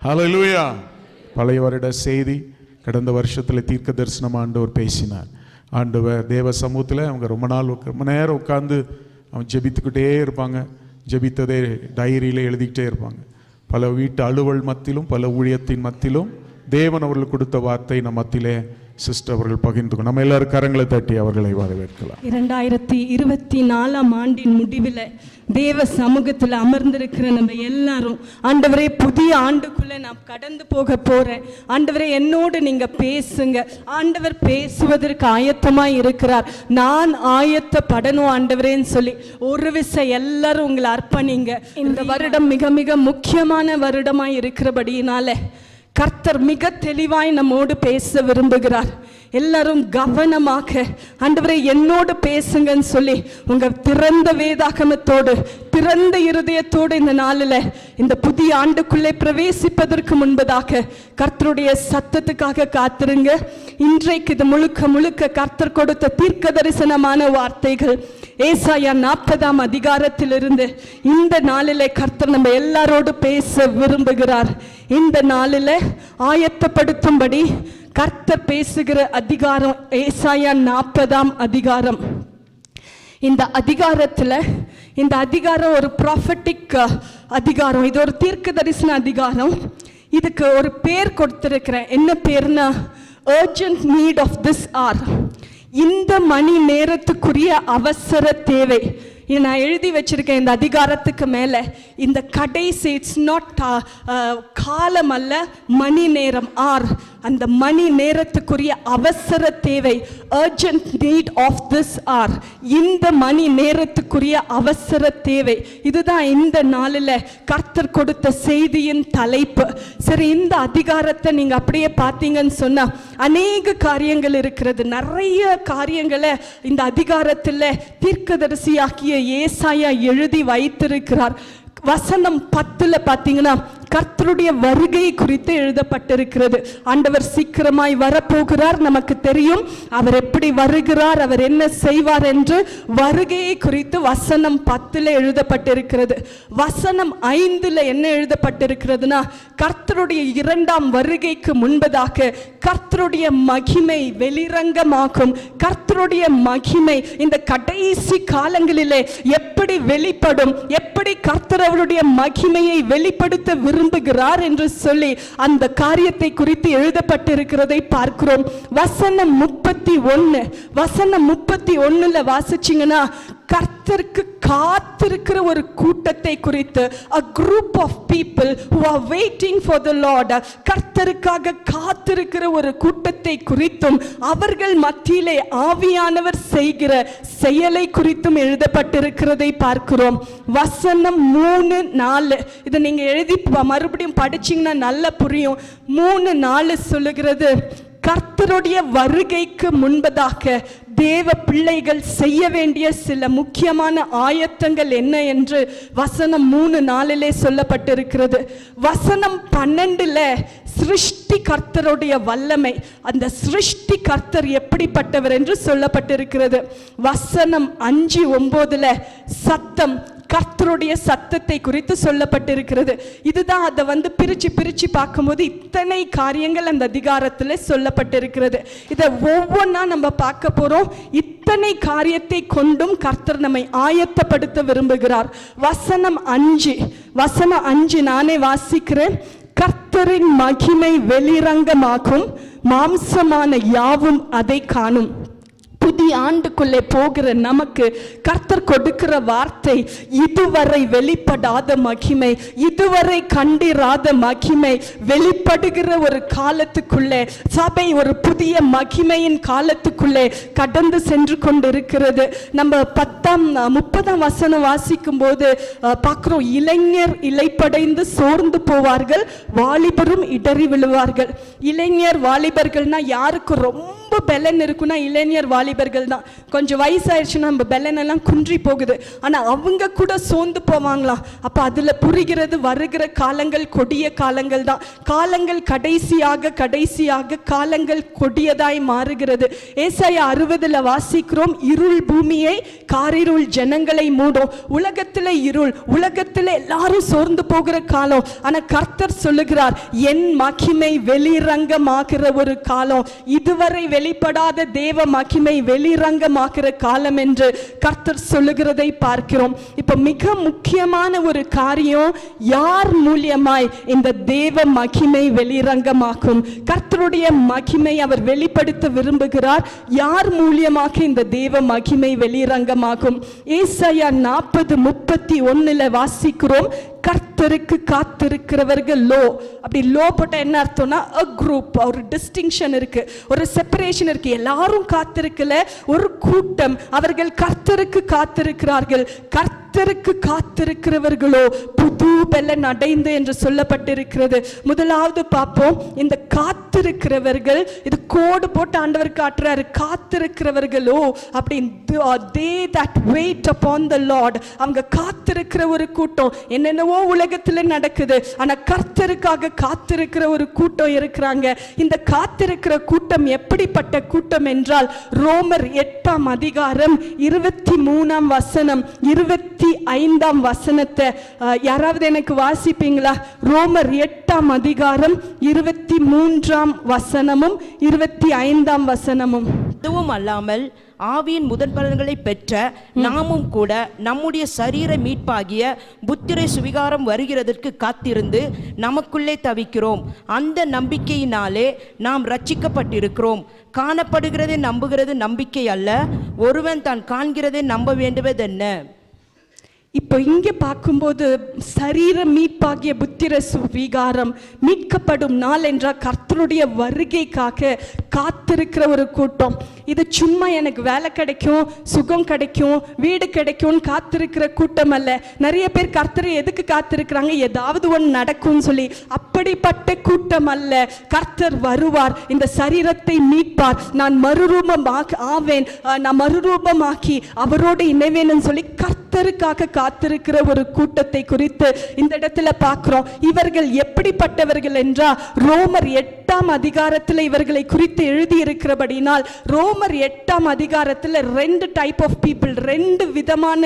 ஹல்லேலூயா. பழைய வருட செய்தி. கடந்த வருஷத்தில் தீர்க்க தரிசனம் ஆண்டவர் பேசினார். ஆண்டவர் தேவ சமூகத்தில் அவங்க ரொம்ப நேரம் உட்காந்து அவங்க ஜெபித்துக்கிட்டே இருப்பாங்க. ஜெபித்ததே டைரியில் எழுதிக்கிட்டே இருப்பாங்க. பல வீட்டு அலுவல் மத்தியிலும் பல ஊழியத்தின் மத்தியிலும் தேவன் அவர்களுக்கு கொடுத்த வார்த்தை நம் மத்தியிலே சிஸ்டர் அவர்கள் பகிர்ந்து நம்ம எல்லாரும் கரங்களை தட்டி அவர்களை வரவேற்கலாம். 2024 ஆண்டின் முடிவில் தேவ சமூகத்தில் அமர்ந்திருக்கிற நம்ம எல்லாரும், ஆண்டவரே புதிய ஆண்டுக்குள்ள நான் கடந்து போக போறேன், ஆண்டவரே என்னோடு நீங்க பேசுங்க. ஆண்டவர் பேசுவதற்கு ஆயத்தமாய் இருக்கிறார். நான் ஆயத்தப்படணும் ஆண்டவரேன்னு சொல்லி ஒரு விசை எல்லாரும் உங்களை அர்ப்பணிங்க. இந்த வருடம் மிக மிக முக்கியமான வருடமாய் இருக்கிறபடியினால கர்த்தர் மிக தெளிவாய் நம்மோடு பேச விரும்புகிறார். எல்லாரும் கவனமாக ஆண்டவரே என்னோடு பேசுங்கன்னு சொல்லி உங்க திறந்த வேதாகமத்தோடு திறந்த இருதயத்தோடு இந்த நாளில் இந்த புதிய ஆண்டுக்குள்ளே பிரவேசிப்பதற்கு முன்பதாக கர்த்தருடைய சத்தத்துக்காக காத்திருங்க. இன்றைக்கு இது முழுக்க முழுக்க கர்த்தர் கொடுத்த தீர்க்க தரிசனமான வார்த்தைகள். ஏசாயா 40ஆம் அதிகாரத்திலிருந்து இந்த நாளிலே கர்த்தர் நம்ம எல்லாரோடு பேச விரும்புகிறார். இந்த நாளில் ஆயத்தப்படுத்தும்படி கர்த்தர் பேசுகிற அதிகாரம் ஏசாயா 40ஆம் அதிகாரம். இந்த அதிகாரம் ஒரு ப்ராஃபட்டிக் அதிகாரம். இது ஒரு தீர்க்க தரிசன அதிகாரம். இதுக்கு ஒரு பேர் கொடுத்திருக்கிறேன். என்ன பேர்னா urgent need of this hour. இந்த மணி நேரத்துக்குரிய அவசர தேவை. நான் எழுதி வச்சிருக்கேன் இந்த அதிகாரத்துக்கு மேலே. இந்த கடைசி இட்ஸ் நாட் காலம் அல்ல, மணி நேரம். ஆர் அந்த மணி நேரத்துக்குரிய அவசர தேவை. Urgent need of this hour. இந்த மணி நேரத்துக்குரிய அவசர தேவை. இதுதான் இந்த நாளில் கர்த்தர் கொடுத்த செய்தியின் தலைப்பு. சரி, இந்த அதிகாரத்தை நீங்கள் அப்படியே பார்த்தீங்கன்னு சொன்னால் அநேக காரியங்கள் இருக்கிறது. நிறைய காரியங்களை இந்த அதிகாரத்தில் தீர்க்கதரிசியாக்கிய ஏசாயா எழுதி வைத்திருக்கிறார். வசனம் 10 பார்த்தீங்கன்னா கர்த்தருடைய வருகை குறித்து எழுதப்பட்டிருக்கிறது. ஆண்டவர் சீக்கிரமாய் வரப்போகிறார். நமக்கு தெரியும் அவர் எப்படி வருகிறார், அவர் என்ன செய்வார் என்று வருகையை குறித்து வசனம் 10 எழுதப்பட்டிருக்கிறது. வசனம் 5 என்ன எழுதப்பட்டிருக்கிறதுனா கர்த்தருடைய 2ஆம் வருகைக்கு முன்பதாக கர்த்தருடைய மகிமை வெளிரங்கமாகும். கர்த்தருடைய மகிமை இந்த கடைசி காலங்களிலே எப்படி வெளிப்படும், எப்படி கர்த்தர் அவருடைய மகிமையை வெளிப்படுத்த விரும்புகிறார் என்று சொல்லி அந்த காரியத்தை குறித்து எழுதப்பட்டிருக்கிறதை பார்க்கிறோம். வசனம் 31 வாசிச்சீங்கன்னா கர்த்தருக்கு காத்திருக்கிற ஒரு கூட்டத்தை குறித்து, a group of people who are waiting for the Lord, கர்த்தருக்காக காத்திருக்கிற ஒரு கூட்டத்தை குறித்தும் அவர்கள் மத்தியிலே ஆவியானவர் செய்கிற செயலை குறித்தும் எழுதப்பட்டிருக்கிறதை பார்க்கிறோம். வசனம் 3-4 இதை நீங்க எழுதி மறுபடியும் படிச்சீங்கன்னா நல்லா புரியும். 3-4 சொல்லுகிறது கர்த்தருடைய வருகைக்கு முன்பதாக தேவ பிள்ளைகள் செய்ய வேண்டிய சில முக்கியமான ஆயத்தங்கள் என்ன என்று வசனம் 3-4 சொல்லப்பட்டிருக்கிறது. வசனம் 12 சிருஷ்டி கர்த்தருடைய வல்லமை, அந்த சிருஷ்டி கர்த்தர் எப்படிப்பட்டவர் என்று சொல்லப்பட்டிருக்கிறது. வசனம் 5-9 சத்தம், கர்த்தருடைய சத்தத்தை குறித்து சொல்லப்பட்டிருக்கிறது. இதுதான் அதை பிரிச்சு பார்க்கும்போது இத்தனை காரியங்கள் அந்த அதிகாரத்தில் சொல்லப்பட்டிருக்கிறது. இதை ஒவ்வொன்றா நம்ம பார்க்க போறோம். இத்தனை காரியத்தை கொண்டும் கர்த்தர் நம்மை ஆயத்தப்படுத்த விரும்புகிறார். வசனம் 5 நானே வாசிக்கிறேன். கர்த்தரின் மகிமை வெளிரங்கமாகும், மாம்சமான யாவும் அதை காணும். புதிய ஆண்டுக்குள்ளே போகிற நமக்கு கர்த்தர் கொடுக்கிற வார்த்தை, இதுவரை வெளிப்படாத மகிமை, இதுவரை கண்டிராத மகிமை வெளிப்படுகிற ஒரு காலத்துக்குள்ளே சபை ஒரு புதிய மகிமையின் காலத்துக்குள்ளே கடந்து சென்று கொண்டிருக்கிறது. நம்ம 30ஆம் வசனம் வாசிக்கும் போது பார்க்கிறோம், இளைஞர் இலைப்படைந்து சோர்ந்து போவார்கள், வாலிபரும் இடறி விழுவார்கள். இளைஞர் வாலிபர்கள்னா யாருக்கு ரொம்ப ரொம்ப பெலன் இருக்குன்னா இளைஞர் வாலிபர்கள் தான். கொஞ்சம் வயசாயிடுச்சுன்னா நம்ம பெலன் எல்லாம் குன்றி போகுது. ஆனா அவங்க கூட சோர்ந்து போவாங்களாம். அப்ப அதுல புரிகிறது வருகிற காலங்கள் கொடிய காலங்கள் தான். காலங்கள் கடைசியாக கடைசியாக காலங்கள் கொடியதாய் மாறுகிறது. ஏசாயா 60 வாசிக்கிறோம், இருள் பூமியை காரிருள் ஜனங்களை மூடும். உலகத்துல இருள், உலகத்துல எல்லாரும் சோர்ந்து போகிற காலம். ஆனா கர்த்தர் சொல்லுகிறார், என் மகிமை வெளிரங்கமாகிற ஒரு காலம், இதுவரை வெளிப்படாத தேவ மகிமை வெளிரங்கமாகிற காலம் என்று கர்த்தர் சொல்லுகிறதை பார்க்கிறோம். இப்ப மிக முக்கியமான ஒரு காரியம், யார் மூலியமாய் இந்த தேவ மகிமை வெளிரங்கமாக்கும்? கர்த்தருடைய மகிமை அவர் வெளிப்படுத்த விரும்புகிறார். யார் மூலியமாக இந்த தேவ மகிமை வெளிரங்கமாகும்? ஏசாயா 40:31 வாசிக்கிறோம், கர்த்தருக்கு காத்திருக்கிறவர்கள் லோ. அப்படி லோ போட்ட என்ன அர்த்தம்னா a group, ஒரு டிஸ்டிங்ஷன் இருக்கு, ஒரு செப்பரேஷன் இருக்கு. எல்லாரும் காத்திருக்கல, ஒரு கூட்டம் அவர்கள் கர்த்தருக்கு காத்திருக்கிறார்கள். கர்த்தருக்கு காத்திருக்கிறவர்களோ புது பெலன் அடைந்து என்று சொல்லப்பட்டிருக்கிறது. முதலாவது பார்ப்போம், இந்த காத்திருக்கிறவர்கள், இது கோடு போட்டு ஆண்டவர் காட்டுறாரு, காத்திருக்கிறவர்களோ அப்படின்னு, they that wait upon the Lord. அவங்க காத்திருக்கிற ஒரு கூட்டம். என்னென்னவோ உலகத்துல நடக்குது, ஆனா கர்த்தருக்காக காத்திருக்கிற ஒரு கூட்டம் இருக்கிறாங்க. இந்த காத்திருக்கிற கூட்டம் எப்படிப்பட்ட கூட்டம் என்றால், ரோமர் 8:23 25 யாராவது எனக்கு வாசிப்பீங்களா? ரோமர் 8:23 25. அதுவும் அல்லாமல் ஆவியின் முதற்பலன்களை பெற்ற நாமும் கூட நம்முடைய சரீர மீட்பாகிய புத்திரை சுவிகாரம் வருகிறதற்கு காத்திருந்து நமக்குள்ளே தவிக்கிறோம். அந்த நம்பிக்கையினாலே நாம் ரட்சிக்கப்பட்டிருக்கிறோம். காணப்படுகிறதை நம்புகிறது நம்பிக்கை அல்ல, ஒருவன் தான் காண்கிறதை நம்ப வேண்டுவதென்ன? இப்போ இங்கே பார்க்கும்போது சரீர மீட்பாகிய புத்திர சுவிகாரம், மீட்கப்படும் நாள் என்றால் கர்த்தருடைய வருகைக்காக காத்திருக்கிற ஒரு கூட்டம். இது சும்மா எனக்கு வேலை கிடைக்கும், சுகம் கிடைக்கும், வீடு கிடைக்கும்னு காத்திருக்கிற கூட்டம் அல்ல. நிறைய பேர் கர்த்தரை எதுக்கு காத்திருக்கிறாங்க? ஏதாவது ஒன்று நடக்கும்னு சொல்லி. அப்படிப்பட்ட கூட்டம் அல்ல. கர்த்தர் வருவார், இந்த சரீரத்தை மீட்பார், நான் ஆவேன், நான் மறுரூபமாக்கி அவரோடு இணைவேன்னு சொல்லி கர்த்தருக்காக காத்திருக்கிற ஒரு கூட்டத்தை குறித்து இந்த இடத்துல பார்க்கிறோம். இவர்கள் எப்படிப்பட்டவர்கள் என்றால், ரோமர் 8 இவர்களை குறித்து எழுதி இருக்கிறபடினால், ரோமர் 8 2 டைப் ஆஃப் பீப்புள், 2 விதமான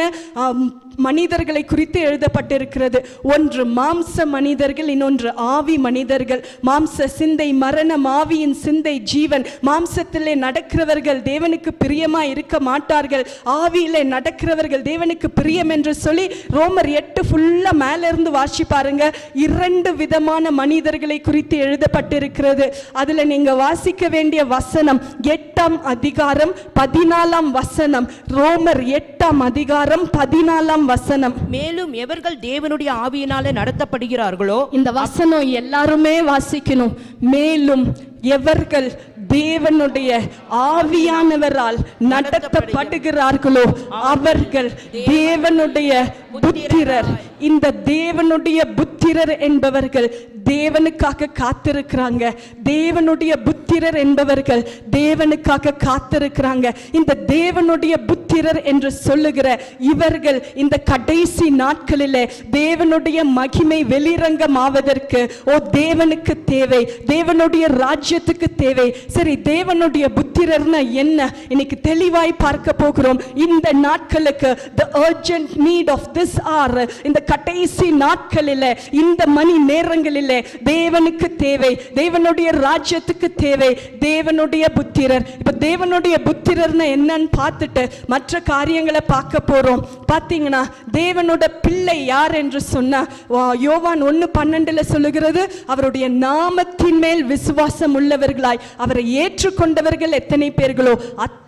மனிதர்களை குறித்து எழுதப்பட்டிருக்கிறது. ஒன்று மாம்ச மனிதர்கள், இன்னொன்று ஆவி மனிதர்கள். மாம்ச சிந்தை மரணம், ஆவியின் சிந்தை ஜீவன். மாம்சத்திலே நடக்கிறவர்கள் தேவனுக்கு பிரியமா இருக்க மாட்டார்கள், ஆவியிலே நடக்கிறவர்கள் தேவனுக்கு பிரியம் என்று சொல்லி ரோமர் 8 ஃபுல்லா மேல இருந்து வாசி பாருங்க. 2 விதமான மனிதர்களை குறித்து எழுதப்பட்டிருக்கிறது. அதுல நீங்க வாசிக்க வேண்டிய வசனம் 8:14 ரோமர் 8:14 மேலும் எவர்கள் தேவனுடைய ஆவியினாலே நடத்தப்படுகிறார்களோ, இந்த வசனம் எல்லாருமே வாசிக்கணும். மேலும் எவர்கள் தேவனுடைய ஆவியானவரால் நடத்தப்படுகிறார்களோ அவர்கள் தேவனுடைய புத்திரர். இந்த தேவனுடைய புத்திரர் என்பவர்கள் தேவனுக்காக காத்திருக்கிறாங்க. தேவனுடைய புத்திரர் என்பவர்கள் தேவனுக்காக காத்திருக்கிறாங்க. இந்த தேவனுடைய புத்திரர் என்று சொல்லுகிற இவர்கள் இந்த கடைசி நாட்களிலே தேவனுடைய மகிமை வெளிரங்கமாவதற்கு தேவனுக்கு தேவை, தேவனுடைய ராஜ்யத்துக்கு தேவை. சரி, தேவனுடைய புத்திரர்னா என்ன? இன்னைக்கு தெளிவாய் பார்க்க போகிறோம். இந்த நாட்களுக்கு the urgent need of this hour, இந்த கடைசி நாட்களிலே, இந்த மணி நேரங்களிலே தேவனுக்கு தேவை, தேவனுடைய ராஜ்யத்துக்கு தேவை தேவனுடைய புத்திரர். இப்ப தேவனுடைய புத்திரர்னா என்னன்னு பார்த்துட்டு மற்ற காரியங்களை பார்க்க போறோம். பாத்தீங்கன்னா தேவனோட பிள்ளை யார் என்று சொன்னா, யோவான் 1:12 சொல்லுகிறது, அவருடைய நாமத்தின் மேல் விசுவாசம் உள்ளவர்களாய் அவரை ஏற்றுக்கொண்டவர்கள் எத்தனை பேர்களோ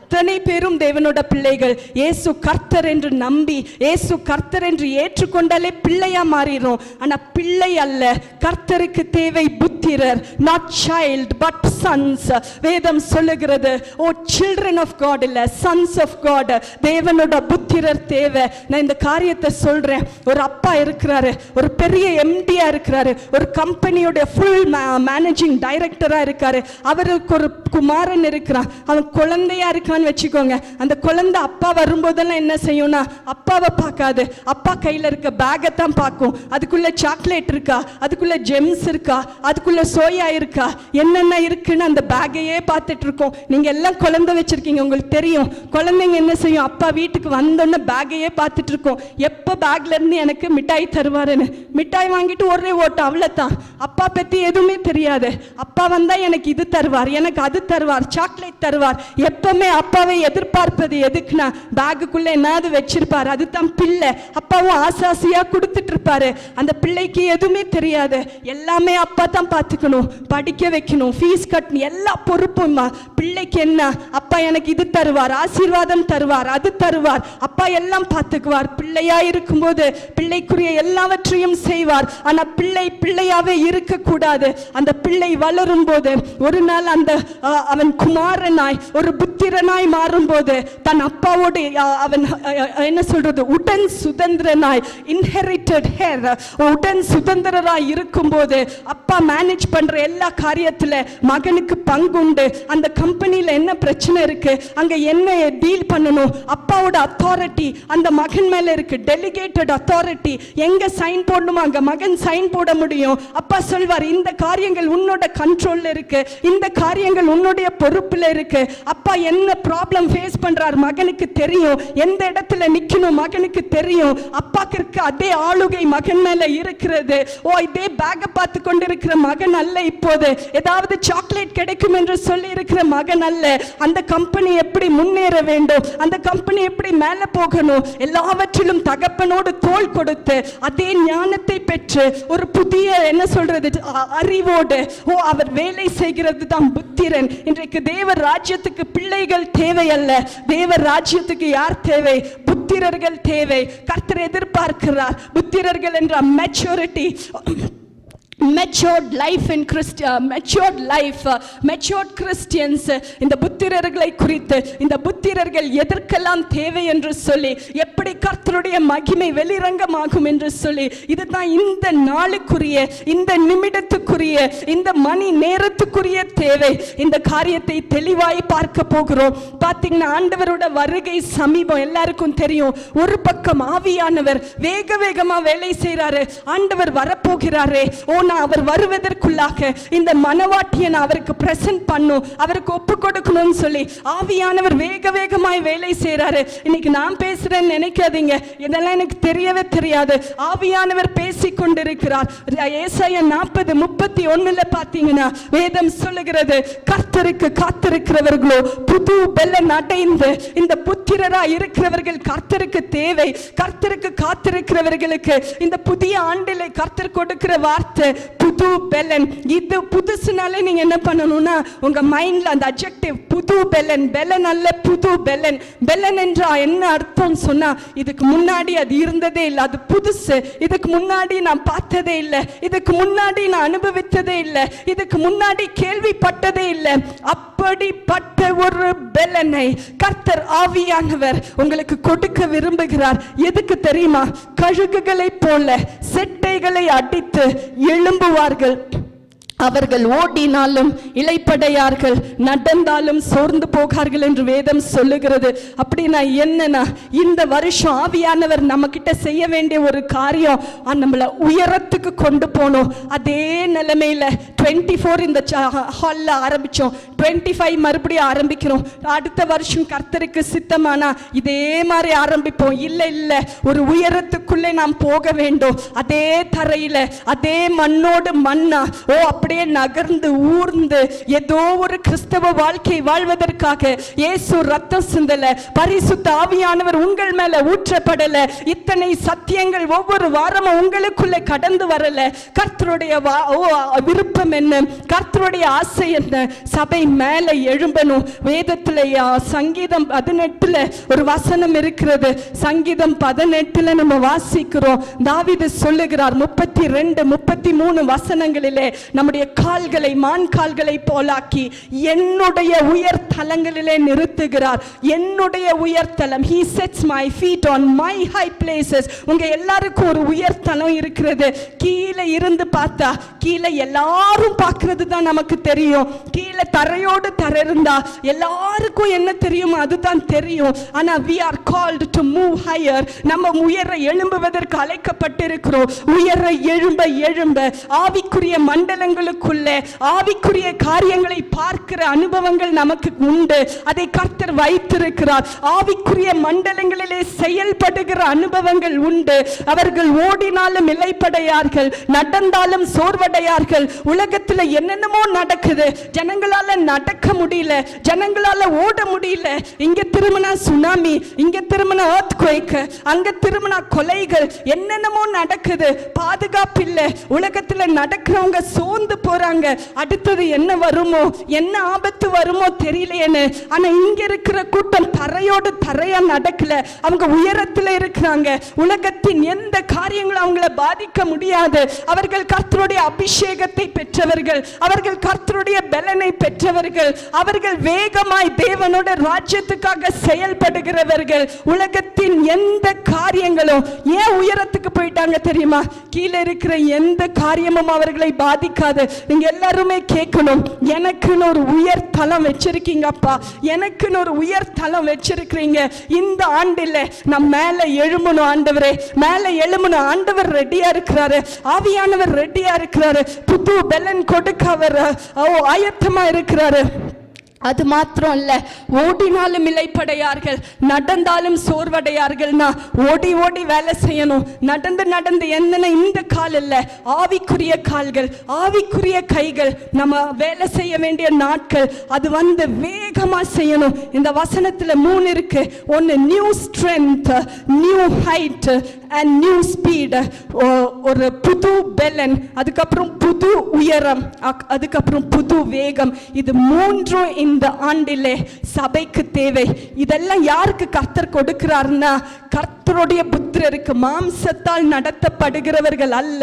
அத்தனை பேரும் தேவனோட பிள்ளைகள். இயேசு கர்த்தர் என்று நம்பி இயேசு கர்த்தர் என்று ஏற்றுக்கொண்டாலே பிள்ளையா மாறிடும். ஆனா பிள்ளை அல்ல, கர்த்தருக்கு தேவை புத்திரர். not child but sons. வேதம் சொல்லுகிறது, ஓ children of God இல்ல, sons of God. தேவனோட புத்திரர் தேவை. நான் இந்த காரியத்தை சொல்றேன். ஒரு அப்பா இருக்கிறாரு, ஒரு பெரிய எம்டியா இருக்கிறாரு, ஒரு கம்பெனியோட ஃபுல் மேனேஜிங் டைரக்டரா இருக்காரு. அவருக்கு ஒரு குமாரன் இருக்கிறான், அவன் குழந்தையா இருக்கான்னு வச்சுக்கோங்க. அந்த குழந்தை அப்பா வரும்போதெல்லாம் என்ன செய்யும்னா, அப்பாவை பார்க்காது, அப்பா கையில இருக்க பேக்கை தான் பார்க்கும். அதுக்குள்ள சாக்லேட் இருக்கா, அதுக்குள்ள ஜெம்ஸ் இருக்கா, அதுக்குள்ள சோயா இருக்கா, என்னென்ன இருக்குன்னு அந்த பேக்கையே பார்த்துட்டு இருக்கோம். நீங்க எல்லாம் குழந்தை வச்சிருக்கீங்க, உங்களுக்கு தெரியும். குழந்தைங்க என்ன செய்யும், அப்பா வீட்டுக்கு வந்தோன்னு பேக்கையே பார்த்துட்டு இருக்கோம். எப்போ பேக்ல இருந்து எனக்கு மிட்டாய் தருவாருன்னு. மிட்டாய் வாங்கிட்டு ஒரே ஓட்டம், அவ்வளோதான். அப்பா பத்தி எதுவுமே தெரியாது. அப்பா வந்தா எனக்கு இது தருவார், எனக்கு அது தருவார், சாக்லேட் தருவார். எப்பவுமே அப்பாவை எதிர்பார்ப்பது எதுக்குன்னா, பேக்குக்குள்ள என்னது வச்சிருப்பாரு, அதுதான் பிள்ளை. அப்பாவும் ஆசாசியா கொடுத்துட்டு இருப்பாரு. அந்த பிள்ளைக்கு எதுவுமே தெரியாது. எல்லாமே அப்பா தான் பார்த்துக்கணும், படிக்க வைக்கணும், ஃபீஸ் கட்டணும், எல்லா பொறுப்பும் பிள்ளைக்கு. என்ன, அப்பா எனக்கு இது தருவார், ஆசீர்வாதம் தருவார், அது தருவார், அப்பா எல்லாம் பார்த்துக்குவார். பிள்ளையா இருக்கும்போது பிள்ளைக்குரிய எல்லாவற்றையும் செய்வார். ஆனா பிள்ளை பிள்ளையாவே இருக்க கூடாது. அந்த பிள்ளை வளரும் போது ஒரு நாள் அந்த அவன் குமாரனாய் ஒரு புத்திரனாய் மாறும்போது தன் அப்பாவோட அவன் என்ன சொல்றது, உடன் சுதந்திரனாய், இன்ஹெரிட்டட் ஹேர், உடன் சுதந்திரராய் இருக்கும்போது அப்பா மேனேஜ் பண்ற எல்லா காரியத்துல மகனுக்கு பங்குண்டு. அந்த கம்பெனில என்ன பிரச்சனை இருக்கு, அங்க என்ன டீல் பண்ணணும், அப்பாவோட அத்தாரிட்டி அந்த மகன் மேல இருக்கு. Delegated authority. எங்க சைன் போடணுமோ அங்க மகன் சைன் போட முடியும். அப்பா சொல்வார், இந்த காரியங்கள் உன்னோட கண்ட்ரோல்ல இருக்கு, இந்த காரியங்கள் உன்னுடைய பொறுப்புல இருக்கு. அப்பா என்ன ப்ராப்ளம் ஃபேஸ் பண்றார் மகனுக்கு தெரியும், எந்த இடத்துல நிக்கணும் மகனுக்கு தெரியும். அப்பாக்கு இருக்க அதே ஆளுகை மகன் மேல இருக்கிறது. ஓ, இதே பேக்கை பார்த்து கொண்டு இருக்கிற மகன் அல்ல, இப்போது ஏதாவது சாக்லேட் கிடைக்கும் என்று சொல்லி இருக்கிற மகன் அல்ல. அந்த கம்பெனி எப்படி முன்னேற வேண்டும், அந்த கம்பெனி எப்படி மேல போகணும், எல்லாவற்றிலும் தகப்பனோடு தோள் கொடுத்து அதே ஞானத்தை பெற்று ஒரு புதிய என்ன சொல்றது அறிவோடு அவர் வேலை செய்கிறது தான் புத்திரன். இன்றைக்கு தேவ ராஜ்யத்துக்கு பிள்ளைகள் தேவை அல்ல, தேவ ராஜ்யத்துக்கு யார் தேவை, புத்திரர்கள் தேவை. கர்த்தர் எதிர்பார்க்கிறார் புத்திரர்கள் என்ற maturity, matured life in matured Christians. இந்த புத்திரர்களை குறித்து, இந்த புத்திரர்கள் எதற்கெல்லாம் தேவை என்று சொல்லி, எப்படி கர்த்தருடைய மகிமை வெளிரங்கமாகும் என்று சொல்லி, இதுதான் இந்த நாளுக்குரிய, இந்த நிமிடத்துக்குரிய, இந்த மணி நேரத்துக்குரிய தேவை. இந்த காரியத்தை தெளிவாய் பார்க்க போகிறோம். பார்த்தீங்கன்னா ஆண்டவரோட வருகை சமீபம், எல்லாருக்கும் தெரியும். ஒரு பக்கம் ஆவியானவர் வேக வேகமா வேலை செய்யறாரு. ஆண்டவர் வரப்போகிறாரே, அவர் வருவதற்குள்ளாக இந்த மனவாட்டியை அவருக்கு பிரசன்ட் பண்ணும், அவருக்கு ஒப்பு கொடுக்கணும்னு சொல்லி ஆவியானவர் வேக வேகமாய் வேலை செய்யறாரு. இன்னைக்கு நான் பேசுறேன்னு நினைக்காதீங்க, இதெல்லாம் எனக்கு தெரியவே தெரியாது. ஆவியானவர் பேசிக் கொண்டிருக்கிறார். ஏசாயா 40:31 பாத்தீங்கன்னா வேதம் சொல்லுகிறது, கர்த்தருக்கு காத்திருக்கிறவர்களோ புது பெலன் அடைந்து. இந்த புத்திரரா இருக்கிறவர்கள் கர்த்தருக்கு தேவை. கர்த்தருக்கு காத்திருக்கிறவர்களுக்கு இந்த புதிய ஆண்டிலே கர்த்தர் கொடுக்கிற வார்த்தை புது பெலன். இது புதுசுனாலே நீங்க என்ன பண்ணணும்னா, உங்க மைண்ட்ல அந்த அட்ஜெக்டிவ் புது பெலன், பெலன் அல்ல புது பெலன். பெலன் என்றா என்ன அர்த்தம் சொன்னா, இதுக்கு முன்னாடி அது இருந்ததே இல்லை, அது புதுசு, இதுக்கு முன்னாடி நான் பார்த்ததே இல்லை, இதுக்கு முன்னாடி நான் அனுபவித்ததே இல்லை, இதுக்கு முன்னாடி கேள்விப்பட்டதே இல்லை. அப்படிப்பட்ட ஒரு பெலனை கர்த்தர் ஆவியானவர் உங்களுக்கு கொடுக்க விரும்புகிறார். எதுக்கு தெரியுமா, கழுகுகளை போல செட்டைகளை அடித்து எழும்புவார்கள், அவர்கள் ஓடினாலும் இளைப்படையார்கள், நடந்தாலும் சோர்ந்து போகார்கள் என்று வேதம் சொல்லுகிறது. அப்படின்னா என்னன்னா, இந்த வருஷம் ஆவியானவர் நம்ம கிட்ட செய்ய வேண்டிய ஒரு காரியம், நம்மளை உயரத்துக்கு கொண்டு போகணும். அதே நிலைமையில 24 இந்த ஹால்ல ஆரம்பிச்சோம், 25 மறுபடியும் ஆரம்பிக்கிறோம். அடுத்த வருஷம் கர்த்தருக்கு சித்தமானா இதே மாதிரி ஆரம்பிப்போம். இல்ல இல்ல, ஒரு உயரத்துக்குள்ளே நாம் போக வேண்டும். அதே தரையில அதே மண்ணோடு மண்ணா அப்படியே நகர்ந்து ஊர்ந்து ஏதோ ஒரு கிறிஸ்தவ வாழ்க்கை வாழ்வதற்காக இயேசு ரத்தம் சிந்தல, பரிசுத்த ஆவியானவர் உங்கள் மேல ஊற்றப்படல, இத்தனை சத்தியங்கள் ஒவ்வொரு வாரமும் உங்களுக்குள்ள கடந்து வரல. கர்த்தருடைய விருப்பம் நோக்கம் என்ன, கர்த்தருடைய ஆசை என்ன? சபை மேலே எழும்பணும். வேதத்துல சங்கீதம் 18 ஒரு வசனம் இருக்கிறது. சங்கீதம் 18 நம்ம வாசிக்கிறோம். தாவீது சொல்லுகிறார் 32, 33 வசனங்களிலே, நம்முடைய கால்களை மான் கால்களை போலாக்கி என்னுடைய உயர் தலங்களிலே நிறுத்துகிறார். என்னுடைய உயர் தலம், he sets my feet on my high places. உங்க எல்லாருக்கும் ஒரு உயர் தலம் இருக்கிறது. கீழே இருந்து பார்த்தா கீழே எல்லாரும் பார்க்கிறது தான் நமக்கு தெரியும். கீழே தரையோடு தரை இருந்தா எல்லாருக்கும் என்ன தெரியும், அதுதான் தெரியும். ஆனா we are called to move higher. நம்ம உயர எழும்புவதற்கு அழைக்கப்பட்டிருக்கிறோம். உயர எழும்ப எழும்ப ஆவிக்குரிய மண்டலங்களுக்குள்ளே ஆவிக்குரிய காரியங்களை பார்க்கிற அனுபவங்கள் நமக்கு உண்டு. அதை கர்த்தர் வைத்திருக்கிறார். ஆவிக்குரிய மண்டலங்களிலே செயல்படுகிற அனுபவங்கள் உண்டு. அவர்கள் ஓடினாலும் இளைப்படையார்கள், நடந்தாலும் சோர்வடையார்கள். உலகத்துல என்னென்னமோ நடக்குது. ஜனங்களால நடக்க முடியல, ஜனங்களால ஓட முடியல. இங்க திரும்பினா சுனாமி, இங்க திரும்பினா earthquake, அங்க திரும்பினா கொலைகள், என்னென்னமோ நடக்குது. பாதுகாப்பு இல்ல. உலகத்துல நடக்கிறவங்க சோர்ந்து போறாங்க. அடுத்தது என்ன வருமோ, என்ன ஆபத்து வருமோ தெரியலையேன்னு. ஆனா இங்க இருக்கிற கூட்டம் தரையோடு தரையா நடக்கல. அவங்க உயரத்துல இருக்கிறாங்க. உலகத்தின் எந்த காரியங்களும் அவங்கள பாதிக்க முடியாது. அவர்கள் கர்த்தருடைய அபிஷேகத்தை பெற்றவர்கள், அவர்கள் கர்த்தருடைய பலனை பெற்றவர்கள், அவர்கள் வேகமாய் தேவனோட ராஜ்யத்துக்காக செயல்படுகிறவர்கள். உலகத்தின் எந்த காரியங்களும் ஏன் உயரத்துக்கு போயிட்டாங்க தெரியுமா? கீழே இருக்கிற எந்த காரியமும் அவர்களை பாதிக்காது. நீங்க எல்லாருமே கேட்கணும், எனக்குன்னு ஒரு உயர் தலம் வச்சிருக்கீங்கப்பா, எனக்குன்னு ஒரு உயர் தலம் வச்சிருக்கிறீங்க. இந்த ஆண்டில் நான் மேல எழும்பணும் ஆண்டவரே, மேல எழும்பணும். ஆண்டவர் ரெடியா இருக்கிறாரு, ஆவியானவர் ரெடியா இருக்கிறாரு. புது பலன் கொடுக்க அவர் ஆயத்தமா இருக்கிறாரு. அது மாத்திரம் அல்ல, ஓடினாலும் இளைப்படையார்கள், நடந்தாலும் சோர்வடையார்கள்னா ஓடி ஓடி வேலை செய்யணும். நடந்து நடந்து என்னன்னா இந்த கால் இல்ல, ஆவிக்குரிய கால்கள், ஆவிக்குரிய கைகள். நம்ம வேலை செய்ய வேண்டிய நாட்கள் அது வந்து வேகமா செய்யணும். இந்த வசனத்துல 3 இருக்கு. ஒன்னு new strength, new height and new speed. ஒரு புது பலன், அதுக்கப்புறம் புது உயரம், அதுக்கப்புறம் புது வேகம். இது 3 இந்த ஆண்டிலே சபைக்கு தேவை. இதெல்லாம் யாருக்கு கர்த்தர் கொடுக்கிறார்னா, கர்த்தருடைய புத்திரருக்கு. மாம்சத்தால் நடத்தப்படுகிறவர்கள் அல்ல,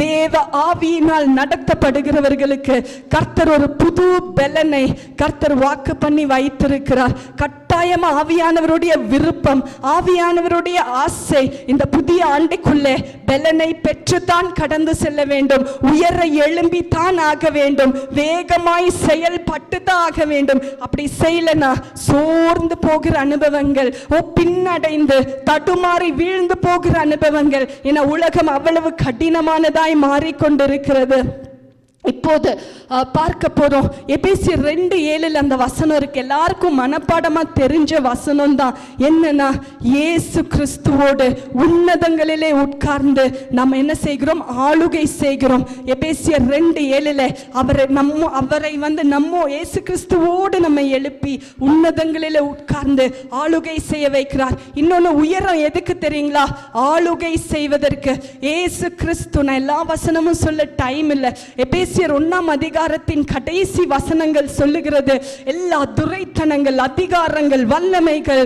தேவ ஆவியினால் நடத்தப்படுகிறவர்களுக்கு கர்த்தர் ஒரு புது பலனை கர்த்தர் வாக்கு பண்ணி வைத்திருக்கிறார். கட்டாயமா ஆவியானவருடைய விருப்பம், ஆவியானவருடைய ஆசை இந்த புதிய ஆண்டுக்குள்ளே பலனை பெற்றுத்தான் கடந்து செல்ல வேண்டும். உயர எழும்பி தான் ஆக வேண்டும். வேகமாய் செயல்பட்டு தான் ஆக வேண்டும். அப்படி செய்யலனா சோர்ந்து போகிற அனுபவங்கள், பின்னடைந்து தடுமாறி வீழ்ந்து போகிற அனுபவங்கள். என உலகம் அவ்வளவு கடினமானதாய் மாறிக்கொண்டிருக்கிறது. இப்போது பார்க்க போறோம். எபேசியர் 2:7 அந்த வசனம் இருக்கு. எல்லாருக்கும் மனப்பாடமா தெரிஞ்ச வசனம் தான். என்னன்னா, இயேசு கிறிஸ்துவோடு உன்னதங்களிலே உட்கார்ந்து நம்ம என்ன செய்கிறோம், ஆளுகை செய்கிறோம். எபேசியர் 2:7 அவரை வந்து நம்ம இயேசு கிறிஸ்துவோடு நம்ம எழுப்பி உன்னதங்களிலே உட்கார்ந்து ஆளுகை செய்ய வைக்கிறார். இன்னொன்னு உயரம் எதுக்கு தெரியுங்களா? ஆளுகை செய்வதற்கு. இயேசு கிறிஸ்து, நான் எல்லா வசனமும் சொல்ல டைம் இல்லை. எபேசியர் 1ஆம் அதிகாரத்தின் கடைசி வசனங்கள் சொல்லுகிறது, எல்லா துரைத்தனங்கள், அதிகாரங்கள், வல்லமைகள்,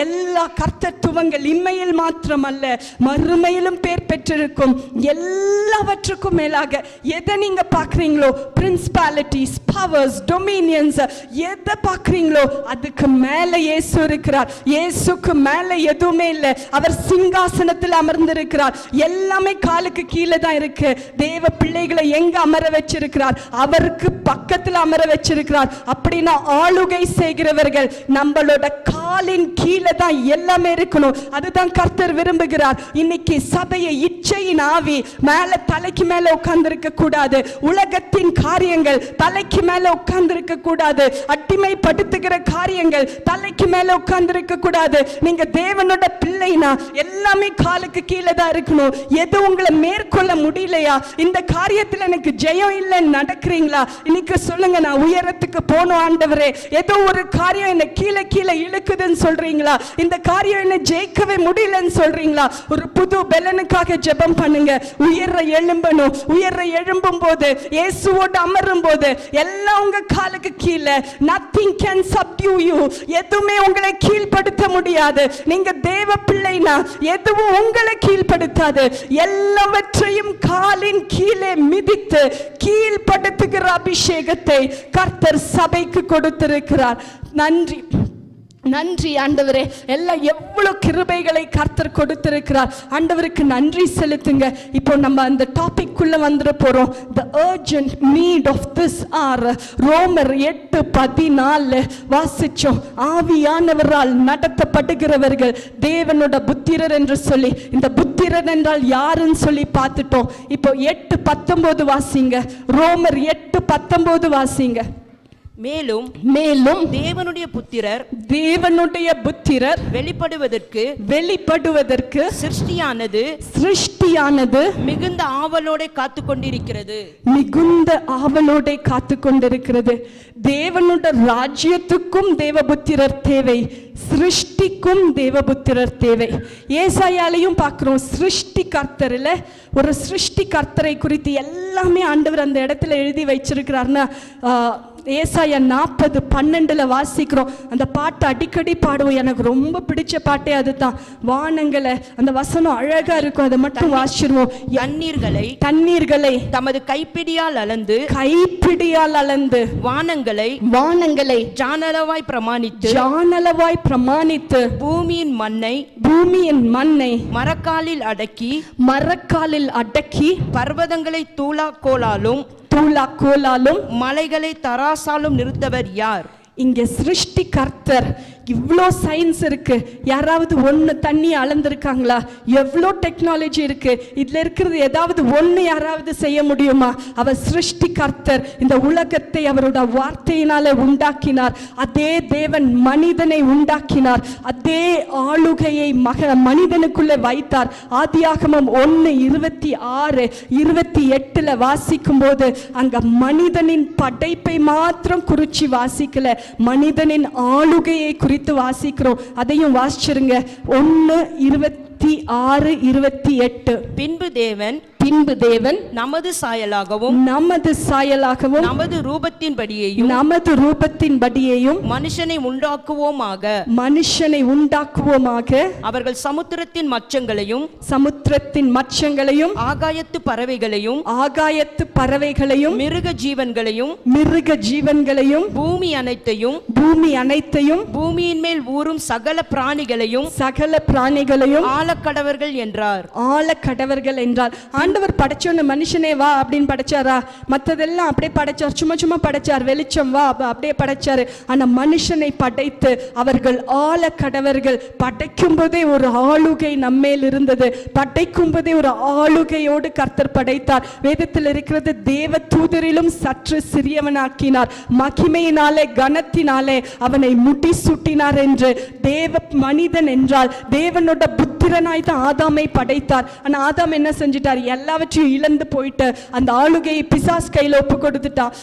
எல்லா கர்த்தத்துவங்கள் இம்மையில் மாத்திரமல்ல மறுமையிலும் பேர் பெற்றிருக்கும். எல்லாவற்றுக்கும் மேலாக எதை நீங்க பார்க்குறீங்களோ, பிரின்சிபாலிட்டிஸ், பவர்ஸ், டொமினியன்ஸ், எதை பார்க்குறீங்களோ அதுக்கு மேல இயேசு இருக்கிறார். இயேசுக்கு மேல எதுவுமே இல்லை. அவர் சிங்காசனத்தில் அமர்ந்திருக்கிறார். எல்லாமே காலுக்கு கீழே தான் இருக்கு. தேவ பிள்ளைகளை எங்க அமர வச்சிருக்கிறார்? அவருக்கு பக்கத்தில் அமர வச்சிருக்கிறார். அப்படின்னா ஆளுகை செய்கிறவர்கள் நம்மளோட காலின் கீழே தான் எல்லாமே இருக்கணும். அதுதான் கர்த்தர் விரும்புகிறார். இன்னைக்கு சபையை இச்சையின் ஆவி மேல தலைக்கு மேல உட்கார்ந்து இருக்க கூடாது. உலகத்தின் காரியங்கள் தலைக்கு மேல உட்கார்ந்து இருக்க கூடாது. அடிமைப்படுத்துகிற காரியங்கள் தலைக்கு மேல உட்கார்ந்து இருக்க கூடாது. நீங்க தேவனோட பிள்ளைனா எல்லாமே காலுக்கு கீழே தான் இருக்கணும். எது உங்களை மேற்கொள்ள முடியலையா, இந்த காரியத்தில் எனக்கு ஜெயம் இல்லை நடக்கிறீங்களா, இன்னைக்கு சொல்லுங்க, நான் உயரத்துக்கு போகணும் ஆண்டவரே. ஏதோ ஒரு காரியம் என்ன கீழே கீழே இழுக்குது வலிக்குதுன்னு சொல்றீங்களா? இந்த காரியம் என்ன ஜெயிக்கவே முடியலன்னு சொல்றீங்களா? ஒரு புது பெலனுக்காக ஜெபம் பண்ணுங்க. உயர எழும்பணும். உயர எழும்பும் போது, இயேசுவோடு அமரும் போது எல்லாம் உங்க காலுக்கு கீழே. nothing can subdue you. எதுவுமே உங்களை கீழ்ப்படுத்த முடியாது. நீங்க தேவ பிள்ளைனா எதுவும் உங்களை கீழ்ப்படுத்தாது. எல்லாவற்றையும் காலின் கீழே மிதித்து கீழ்ப்படுத்துகிற அபிஷேகத்தை கர்த்தர் சபைக்கு கொடுத்திருக்கிறார். நன்றி, நன்றி ஆண்டவரே. எல்லாம் எவ்வளவு கிருபைகளை கர்த்தர் கொடுத்திருக்கிறார். ஆண்டவருக்கு நன்றி செலுத்துங்க. இப்போ நம்ம அந்த டாபிக் குள்ள வந்துட போறோம். the urgent need of this hour. ரோமர் 8:14 வாசிச்சோம். ஆவியானவரால் நடத்தப்படுகிறவர்கள் தேவனோட புத்திரர் என்று சொல்லி, இந்த புத்திரர் என்றால் யாருன்னு சொல்லி பார்த்துட்டோம். இப்போ 8:19 வாசிங்க. ரோமர் 8:19 வாசிங்க. மேலும் தேவனுடைய புத்திரர் வெளிப்படுவதற்கு சிருஷ்டியானது மிகுந்த ஆவலோட காத்து கொண்டிருக்கிறது. தேவனுடைய ராஜ்யத்துக்கும் தேவபுத்திரர் தேவை, சிருஷ்டிக்கும் தேவபுத்திரர் தேவை. ஏசாயாலையும் பார்க்கிறோம். சிருஷ்டி கர்த்தரில் ஒரு சிருஷ்டி கர்த்தரை குறித்து எல்லாமே ஆண்டவர் அந்த இடத்துல எழுதி வச்சிருக்கிறார்னா, ஏசாயா 40:12 வாசிக்கிறோம். அந்த பாட்டு அடிக்கடி பாடுவோம். எனக்கு ரொம்ப பிடிச்ச பாட்டே அதுதான். வானங்களை, அந்த வசனம் அழகா இருக்கும், அதை மட்டும் வாசிடுவோம். தண்ணீர்களை தமது கைப்பிடியால் அளந்து வானங்களை ஜானளவாய் பிரமாணித்து பூமியின் மண்ணை மரக்காலில் அடக்கி பர்வதங்களை தூளாக்கோலாலும் மலைகளை தராசாலும் நிறுத்தவர் யார்? இங்க சிருஷ்டி கர்த்தர். இவ்வளோ சயின்ஸ் இருக்கு. யாராவது ஒன்று தண்ணி அளந்திருக்காங்களா? எவ்வளோ டெக்னாலஜி இருக்கு. இதுல இருக்கிறது ஏதாவது ஒன்று யாராவது செய்ய முடியுமா? அவர் சிருஷ்டி கர்த்தர். இந்த உலகத்தை அவரோட வார்த்தையினால உண்டாக்கினார். அதே தேவன் மனிதனை உண்டாக்கினார். அதே ஆளுகையை மனிதனுக்குள்ள வைத்தார். ஆதியாகமம் 1:26, 28 வாசிக்கும் போது அங்க மனிதனின் படைப்பை மாத்திரம் குறிச்சி வாசிக்கல, மனிதனின் ஆளுகையை குறித்து வாசிக்கிறோம். அதையும் வாசிச்சிருங்க. 1:26-28. பின்பு தேவன் நமது சாயலாகவும் நமது ரூபத்தின்படியேயும் மனுஷனை உண்டாக்குவோமாக. அவர்கள் சமுத்திரத்தின் மச்சங்களையும் ஆகாயத்து பறவைகளையும் மிருக ஜீவன்களையும் பூமி அனைத்தையும் பூமியின் மேல் ஊறும் சகல பிராணிகளையும் ஆளக்கடவர்கள் என்றார். ஆண்டவர் படைச்சோன்னு மனுஷனே வா அப்படின்னு படைச்சாரா? மற்றதெல்லாம் அப்படியே படைச்சார். சும்மா படைச்சார். வெளிச்சம் வா அப்படியே படைச்சாரு. ஆனா மனுஷனை படைத்து அவர்கள் ஆளக்கடவர்கள். படைக்கும் போதே ஒரு ஆளுகை நம்மேல் இருந்தது. படைக்கும் போதே ஒரு ஆளுகையோடு கர்த்தர் படைத்தார். வேதத்தில் இருக்கிறது, தேவ தூதரிலும் சற்று சிறியவனாக்கினார், மகிமையினாலே கனத்தினாலே அவனை முடிசூட்டினார் என்று. தேவ மனிதன் என்றால் தேவனோட புத்திரனாய் தான் ஆதாமை படைத்தார். ஆனா ஆதாம் என்ன செஞ்சிட்டார்? எல்லாவற்றையும் இழந்து போயிட்டு அந்த ஆளுகையை பிசாஸ் கையில் ஒப்பு கொடுத்துட்டான்.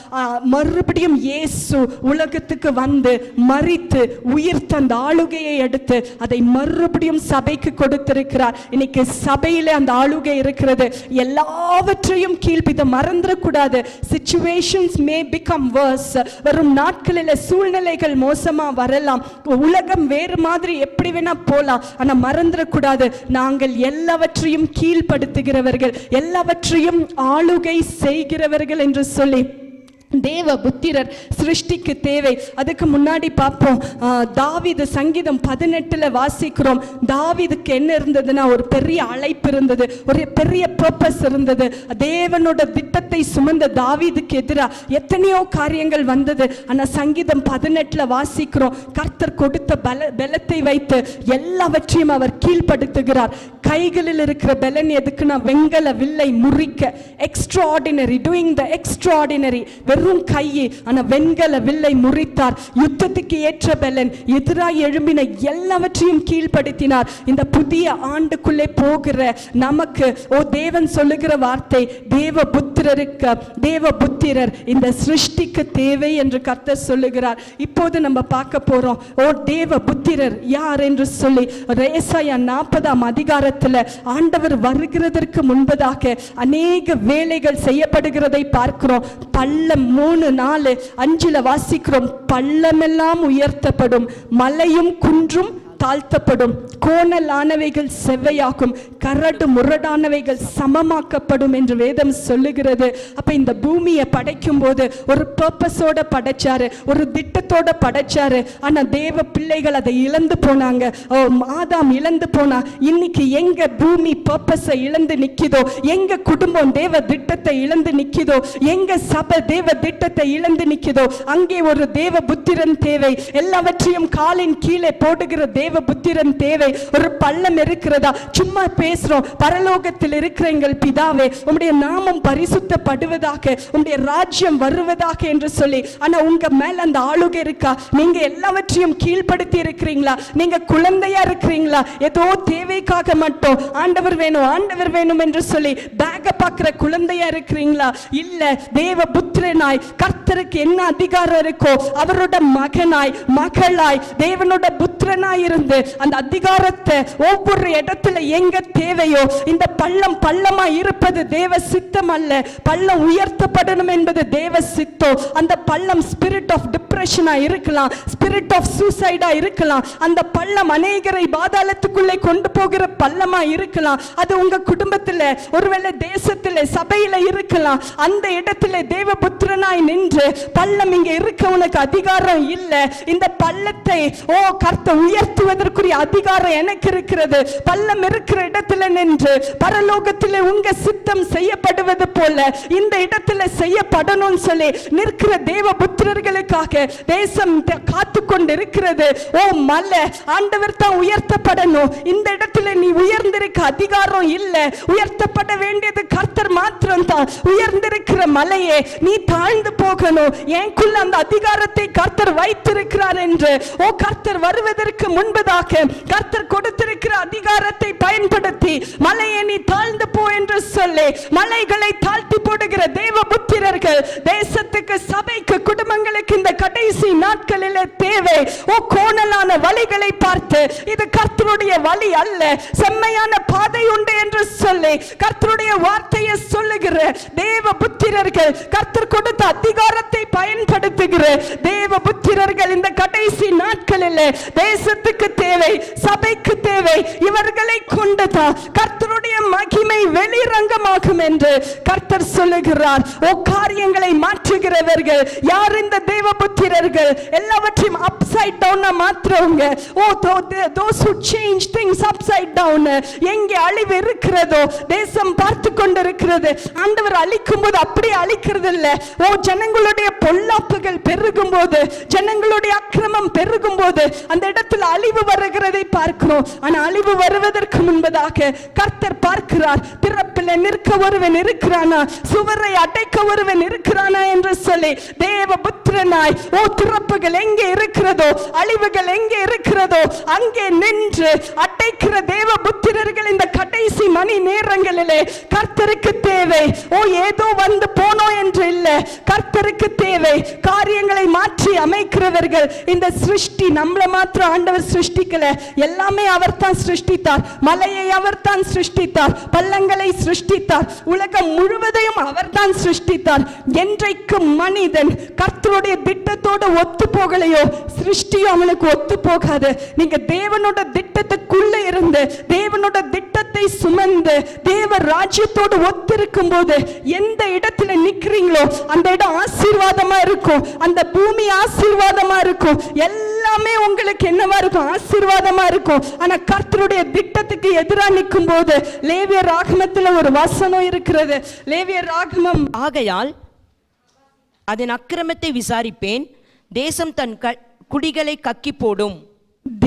மறுபடியும் இயேசு உலகத்துக்கு வந்து மரித்து உயிர்த்த அந்த ஆளுகையை எடுத்து அதை மறுபடியும் சபைக்கு கொடுத்திருக்கிறார். இன்னைக்கு சபையிலே அந்த ஆளுகை இருக்கிறது. எல்லாவற்றையும் கீழ்ப்பித மறந்துடக்கூடாது. Situations may become worse. வரும் நாட்களில் சூழ்நிலைகள் மோசமா வரலாம். உலகம் வேறு மாதிரி எப்படி வேணா போலாம். ஆனா மறந்துடக்கூடாது, நாங்கள் எல்லாவற்றையும் கீழ்ப்படுத்துகிறவர்கள், எல்லாவற்றையும் ஆளுகை செய்கிறவர்கள் என்று சொல்லி தேவ புத்திரர் சிருஷ்டிக்கு தேவை. அதுக்கு முன்னாடி பார்ப்போம். தாவீது சங்கீதம் 18 வாசிக்கிறோம். தாவீதுக்கு என்ன இருந்ததுன்னா, ஒரு பெரிய அழைப்பு இருந்தது, ஒரு பெரிய பர்பஸ் இருந்தது. தேவனோட திட்டத்தை சுமந்த தாவீதுக்கு எதிராக எத்தனையோ காரியங்கள் வந்தது. ஆனால் சங்கீதம் 18 வாசிக்கிறோம், கர்த்தர் கொடுத்த பலத்தை வைத்து எல்லாவற்றையும் அவர் கீழ்ப்படுத்துகிறார். கைகளில் இருக்கிற பலன் எதுக்குன்னா, வெங்கல வில்லை முறிக்க, எக்ஸ்ட்ராஆர்டினரி, டூயிங் த எக்ஸ்ட்ராஆர்டினரி. வெறும் கையை, ஆனா வெண்கல வில்லை முறித்தார். யுத்தத்துக்கு ஏற்ற பெலன், எதிராய் எழும்பின எல்லாவற்றையும் கீழ்ப்படுத்தினார். இந்த புதிய ஆண்டுக்குள்ளே போகிற நமக்கு தேவன் சொல்லுகிற வார்த்தை, தேவ புத்திரர் இந்த சிருஷ்டிக்கு தேவை என்று கர்த்தர் சொல்லுகிறார். இப்போது நம்ம பார்க்க போறோம் தேவ புத்திரர் யார் என்று சொல்லி. ஏசாயா 40ஆம் அதிகாரத்தில் ஆண்டவர் வருகிறதற்கு முன்பதாக அநேக வேலைகள் செய்யப்படுகிறதை பார்க்கிறோம். பள்ளம் 3:4-5 வாசிக்கிறோம். பள்ளமெல்லாம் உயர்த்தப்படும், மலையும் குன்றும் தாழ்த்தப்படும், கோணலானவைகள் செவ்வையாக்கும், கரடு முரடானவைகள் சமமாக்கப்படும் என்று வேதம் சொல்லுகிறது. அப்ப இந்த பூமியை படைக்கும் போது ஒரு பர்பஸோட படைச்சாரு, ஒரு திட்டத்தோட படைச்சாரு. ஆனா தேவ பிள்ளைகள் அதை இழந்து போனாங்க. ஆதாம் இழந்து போனா. இன்னைக்கு எங்க பூமி பர்பஸை இழந்து நிக்குதோ, எங்க குடும்பம் தேவ திட்டத்தை இழந்து நிக்குதோ, எங்க சபை தேவ திட்டத்தை இழந்து நிக்குதோ, அங்கே ஒரு தேவ புத்திரன் தேவை. எல்லாவற்றையும் காலின் கீழே போடுகிற தேவ புத்திரன் தேவை. ஒரு பள்ளம் இருக்கிறதா? சும்மா பேசுறோம். பரலோகத்தில் இருக்கிற எங்கள் பிதாவே, உம்முடைய நாமம் பரிசுத்தப்படுவதாக, உம்முடைய ராஜ்யம் வருவதாக என்று சொல்லி. ஆனா உங்க மேல அந்த ஆளுகை இருக்கா? நீங்க எல்லாவற்றையும் கீழ்ப்படுத்தி இருக்கிறீங்களா? நீங்க குழந்தையா இருக்கிறீங்களா? ஏதோ தேவைக்காக மட்டும் ஆண்டவர் வேணும் ஆண்டவர் வேணும் என்று சொல்லி பேக்க பாக்குற குழந்தையா இருக்கிறீங்களா? இல்ல, தேவ புத்திரனாய் கர்த்தருக்கு என்ன அதிகாரம் இருக்கோ அவரோட மகனாய் மகளாய் தேவனோட புத்திரனாய் இருந்து அந்த அதிகாரத்தை ஒவ்வொரு இடத்துல எங்க தேவையோ, இந்த பள்ளமா இருப்பது தேவ சித்தம் அல்ல, பள்ளம் உயர்த்தப்படணும் என்பது தேவ சித்தம். அந்த பள்ளம் ஸ்பிரிட் ஆஃப் டிப்ரெஷனா இருக்கலாம், ஸ்பிரிட் ஆஃப் சூசைடா இருக்கலாம், அந்த பள்ளம் அநேகரை பாதாளத்துக்குள்ளே கொண்டு போகிற பள்ளமா இருக்கலாம். அது உங்க குடும்பத்துல, ஒருவேளை தேசத்துல, சபையில இருக்கலாம். அந்த இடத்துல தேவ புத்திரனாய் நின்று, பள்ளம் இங்க இருக்க உனக்கு அதிகாரம் இல்ல, இந்த பள்ளத்தை கர்த்தர் உயர்த்துவதற்குரிய அதிகாரம் எனக்கு இருக்கிறது. பள்ளம் இருக்கிற இடத்துல நின்று பரலோகத்திலே உங்க சித்தம் செய்யப்படுவது போல இந்த இடத்துல செய்யப்படணும் சொல்லி நிற்கிற தேவ புத்திரர்களுக்காக தேசம் காத்து கொண்டு இருக்கிறது. மலை, ஆண்டவர் தான் உயர்த்தப்படணும். இந்த இடத்துல நீ உயர்ந்திருக்க அதிகாரம் இல்ல, உயர்த்தப்பட வேண்டியது கர்த்தர் மாத்திரம் தான். உயர்ந்திருக்கிற மலையே, நீ தாழ்ந்து போகணும். எனக்குள்ள அந்த அதிகாரத்தை கர்த்தர் வைத்திருக்கிறார் என்று கர்த்தர் வருவதற்கு முன்பதாக கர்த்தர் கொடுத்திருக்கிற அதிகாரத்தை பயன்படுத்தி மலையை நீ தாழ்ந்து போ என்று சொல்லி மலைகளை தாழ்த்தி போடுகிற தேவ புத்திரர்கள் தேசத்துக்கு, சபைக்கு, குடும்பங்களுக்கு இந்த கடைசி நாட்களில் தேவை. கோணலான வழிகளை பார்த்து இது கர்த்தருடைய வழி அல்ல, செம்மையான பாதை உண்டு என்று சொல்லி கர்த்தருடைய வார்த்தையை சொல்லுகிற தேவ புத்திரர்கள், கர்த்தர் கொடுத்த அதிகாரத்தை பயன்படுத்துகிற தேவ புத்திரர்கள் இந்த கடைசி நாட்களில் தேசத்துக்கு தேவை, சபைக்கு தேவை. இவர்களை கொண்டுதான் கர்த்தருடைய மகிமை வெளிரங்கமாகும் என்று கர்த்தர் சொல்லுகிறார். காரியங்களை மாற்றுகிறவர்கள் யார்? இந்த தேவ புத்திரர்கள். எல்லாவற்றையும் அப்சைட் டவுனா மாற்றுறவங்க. those who change things upside down. எங்கே அழிவு இருக்கிறதோ தேசம் பார்த்து கொண்டிருக்கிறது. ஆண்டவர் அழிக்கும் போது அப்படியே அழிக்கிறது இல்ல. ஜனங்களுடைய பொல்லாப்புகள் பெருகும் போது, ஜனங்களுடைய அக்கிரமம் பெருகும் போது அந்த இடத்துல அழிவு வருகிறதை பார்க்கிறோம். ஆனா அழிவு வருவதற்கு முன்பதாக கர்த்தர் பார்க்கிறார். திறப்பில் நிற்க ஒருவன் இருக்கிறானா, சுவரை அடைக்க ஒருவன் இருக்கிறானா என்று சொல்லி தேவ புத்திரனாய் திறப்புகள் எங்கே இருக்கிறதோ, அழிவுகள் எங்கே இருக்கிறதோ அங்கே நின்று அடைக்கிற தேவ புத்திரர்கள் இந்த கடைசி மணி நேரங்களிலே கர்த்தருக்கு தேவை. ஏதோ வந்து போனோம் என்று இல்ல, கர்த்தருக்கு தேவை. காரியங்களை மாற்றி அமைக்கிறவர்கள். இந்த சிருஷ்டி நம்மள மாத்திரம் ஆண்டவர் சிருஷ்டிக்கல, எல்லாமே அவர் தான் சிருஷ்டித்தார். மலையை அவர் தான் சிருஷ்டித்தார், பள்ளங்களை சிருஷ்டித்தார், உலகம் முழுவதையும் அவர் தான் சிருஷ்டித்தார். என்றைக்கு மனிதன் கர்த்தருடைய திட்டத்தோடு ஒத்து போகலையோ சிருஷ்டியும் அவனுக்கு ஒத்து போகாது. நீங்க தேவனோட திட்டத்துக்குள்ள இருந்து தேவனோட திட்டத்தை சுமந்து தேவ ராஜ்யத்தோடு ஒத்திருக்கும் போது எந்த இடத்துல நிக்கிறீங்களோ அந்த இடம் ஆசீர்வாதமா இருக்கும், அந்த பூமி ஆசீர்வாதமா இருக்கும், எல்லாமே உங்களுக்கு என்னவா இருக்கும்? ஆசீர்வாதமா இருக்கும். ஆனா கர்த்தருடைய திட்டத்துக்கு எதிராக நிற்கும் போது லேவியர் ராகமத்தில் ஒரு வசனம் இருக்கிறது. லேவியர் ராகமம், ஆகையால் அதன் அக்கிரமத்தை விசாரிப்பேன், தேசம் தன் குடிகளை கக்கி போடும்.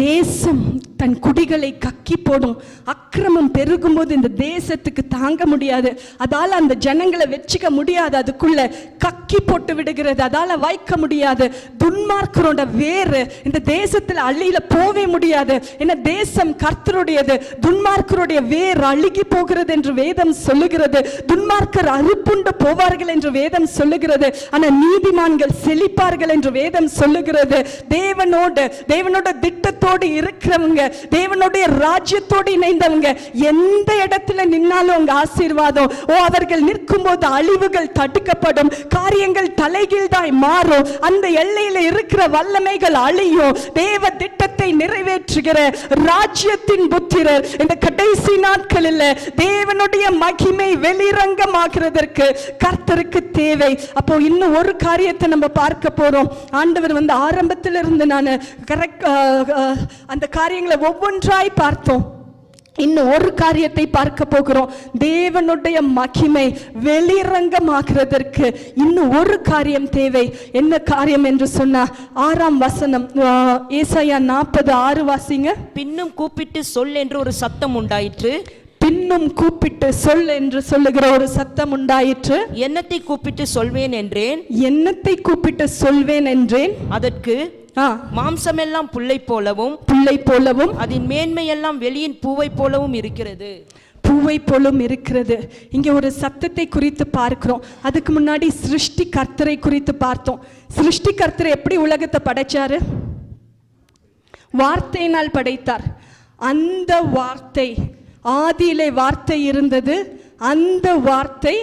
தேசம் தன் குடிகளை கக்கி போடும். அக்கிரமம் பெருகும்போது இந்த தேசத்துக்கு தாங்க முடியாது. அதால அந்த ஜனங்களை வச்சுக்க முடியாது, அதுக்குள்ள கக்கி போட்டு விடுகிறது, அதால வைக்க முடியாது. துன்மார்க்கரோட வேறு இந்த தேசத்துல அள்ளியில போவே முடியாது. ஏன்னா தேசம் கர்த்தருடையது, துன்மார்க்கருடைய வேர் அழுகி போகிறது என்று வேதம் சொல்லுகிறது. துன்மார்க்கர் அறுப்புண்டு போவார்கள் என்று வேதம் சொல்லுகிறது. ஆனா நீதிமான்கள் செழிப்பார்கள் என்று வேதம் சொல்லுகிறது. தேவனோட திட்டத்தோடு இருக்கிறவங்க, தேவனுடைய ராஜ்யத்தோடு இணைந்தவங்க எந்த இடத்துல நின்னாலும் அவங்க ஆசீர்வாதம். அவர்கள் நிற்கும் போது அழிவுகள் தடுக்கப்படும், காரியங்கள் தலைகீழ்தாய் மாறும், அந்த எல்லையில இருக்கிற வல்லமைகள் அழியும். தேவ திட்டத்தை நிறைவேற்றுகிற ராஜ்யத்தின் புத்திரர் இந்த கடைசி நாட்களில் தேவனுடைய மகிமை வெளிரங்கமாகிறதற்கு கர்த்தருக்கு தேவை. அப்போ இன்னும் ஒரு காரியத்தை நம்ம பார்க்க போறோம். ஆண்டவர் ஆரம்பத்திலிருந்து நான் அந்த காரியங்களை ஒவ்வொன்றாய் பார்த்தோம். இன்னும் ஒரு காரியத்தை பார்க்க போகிறோம். தேவனுடைய மகிமை வெளிரங்கமாகிறதற்கு இன்னும் ஒரு காரியம் தேவை. என்ன காரியம் என்று சொன்னா 6ஆம் வசனம், ஏசாயா 40:6 வாசிங்க. பின்னும் கூப்பிட்டு சொல் என்று ஒரு சத்தம் உண்டாயிற்று. பின்னும் கூப்பிட்டு சொல் என்று சொல்லுகிற ஒரு சத்தம் உண்டாயிற்று. என்னத்தை கூப்பிட்டு சொல்வேன் என்றேன், என்னத்தை கூப்பிட்டு சொல்வேன் என்றேன். அதற்கு மாம்சமெல்லாம் புல்லை போலவும் அதன் மேன்மையெல்லாம் வெளியின் பூவை போலவும் இருக்கிறது. பூவை போலும் இருக்கிறது. இங்க ஒரு சத்தத்தை குறித்து பார்க்கிறோம். அதுக்கு முன்னாடி சிருஷ்டி கர்த்தரை குறித்து பார்த்தோம். சிருஷ்டி கர்த்தரை எப்படி உலகத்தை படைச்சாரு? வார்த்தையினால் படைத்தார். அந்த வார்த்தை, ஆதியிலே வார்த்தை இருந்தது, அந்த வார்த்தை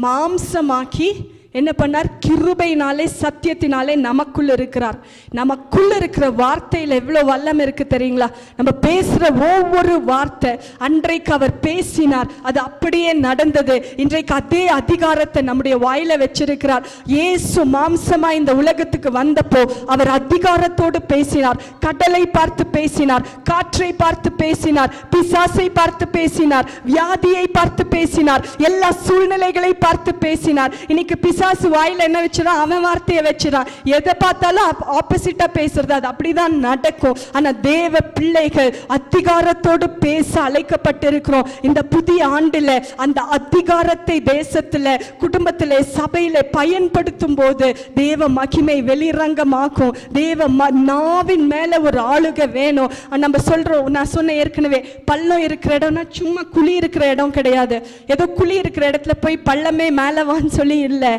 மாம்சமாக்கி என்ன பண்ணார்? கிருபையினாலே சத்தியத்தினாலே நமக்குள்ள இருக்கிறார். நமக்குள்ள இருக்கிற வார்த்தையில் எவ்வளோ வல்லம் இருக்கு தெரியுங்களா? நம்ம பேசுற ஒவ்வொரு வார்த்தை, அன்றைக்கு அவர் பேசினார், அது அப்படியே நடந்தது. இன்றைக்கு அதே அதிகாரத்தை நம்முடைய வாயில வச்சிருக்கிறார். இயேசு மாம்சமா இந்த உலகத்துக்கு வந்தப்போ அவர் அதிகாரத்தோடு பேசினார். கடலை பார்த்து பேசினார், காற்றை பார்த்து பேசினார், பிசாசை பார்த்து பேசினார், வியாதியை பார்த்து பேசினார், எல்லா சூழ்நிலைகளை பார்த்து பேசினார். இன்னைக்கு பிசாசு வாயில என்ன வச்சிடான்? அவன் வார்த்தையை வச்சிடான். எதை பார்த்தாலும் ஆப்போசிட்டா பேசுறது, அது அப்படிதான் நடக்கும். ஆனா தேவ பிள்ளைகள் அதிகாரத்தோடு பேச அழைக்கப்பட்டிருக்கிறோம். இந்த புதிய ஆண்டுல அந்த அதிகாரத்தை தேசத்துல, குடும்பத்துல, சபையில பயன்படுத்தும் போது தேவ மகிமை வெளிரங்கமாகும். தேவ நாவின் மேல ஒரு ஆளுகை வேணும். நம்ம சொல்றோம், நான் சொன்ன ஏற்கனவே, பள்ளம் இருக்கிற இடம்னா சும்மா குழி இருக்கிற இடம் கிடையாது. ஏதோ குழி இருக்கிற இடத்துல போய் பள்ளமே மேலவான்னு சொல்லி இல்லை.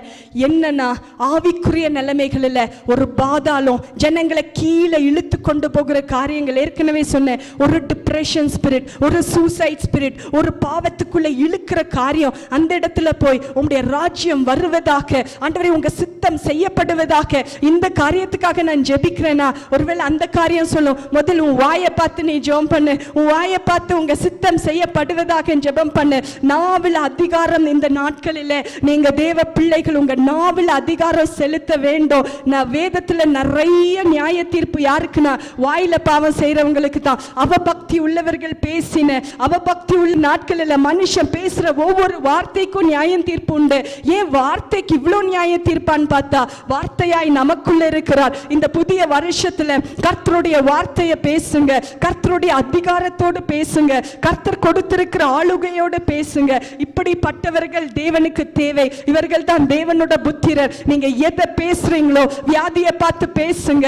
என்னன்னா ஆவிக்குரிய நிலைமைகளில் ஒரு பாதாளம், ஜனங்களை கீழே இழுத்து கொண்டு போகிற காரியங்கள் ஏற்கனவே சொன்னேன். ஒரு டிப்ரெஷன் ஸ்பிரிட், ஒரு சூசைட் ஸ்பிரிட், ஒரு பாவத்துக்குள்ள இழுக்கிற காரியம், அந்த இடத்துல போய் உங்களுடைய ராஜ்யம் வருவதாக, ஆண்டவரே உங்க சித்தம் செய்யப்படுவதாக, இந்த காரியத்துக்காக நான் ஜெபிக்கிறேனா? ஒருவேளை அந்த காரியம் சொல்லும், முதல் உன் வாயை பார்த்து நீ ஜெபம் பண்ணு, உன் வாயை பார்த்து உங்க சித்தம் செய்யப்படுவதாக ஜெபம் பண்ணு. நாவில் அதிகாரம் இந்த நாட்களில் நீங்க தேவ பிள்ளைகள் உங்க நாவில் அதிகாரம் செலுத்த வேண்டும். நான் வேதத்துல நிறைய நியாய தீர்ப்பு யாருக்குன்னா வாயில பாவம் செய்யறவங்களுக்கு தான். அவபக்தி உள்ளவர்கள் பேசின, அவபக்தி உள்ள நாட்களில் மனுஷன் பேசுற ஒவ்வொரு வார்த்தைக்கும் நியாயம் தீர்ப்பு உண்டு. ஏன் வார்த்தைக்கு இவ்வளவு நியாய தீர்ப்பான்னு பார்த்தா, வார்த்தையாய் நமக்குள்ள இருக்கிறார். இந்த புதிய வருஷத்துல கர்த்தருடைய வார்த்தையை பேசுங்க, கர்த்தருடைய அதிகாரத்தோடு பேசுங்க, கர்த்தர் கொடுத்திருக்கிற ஆளுகையோடு பேசுங்க. இப்படிப்பட்டவர்கள் தேவனுக்கு தேவை. இவர்கள் தான் தேவனோட புத்திரர். நீங்க எதை பேசுறீங்களோ, வியாதியை பார்த்து பேசுங்க,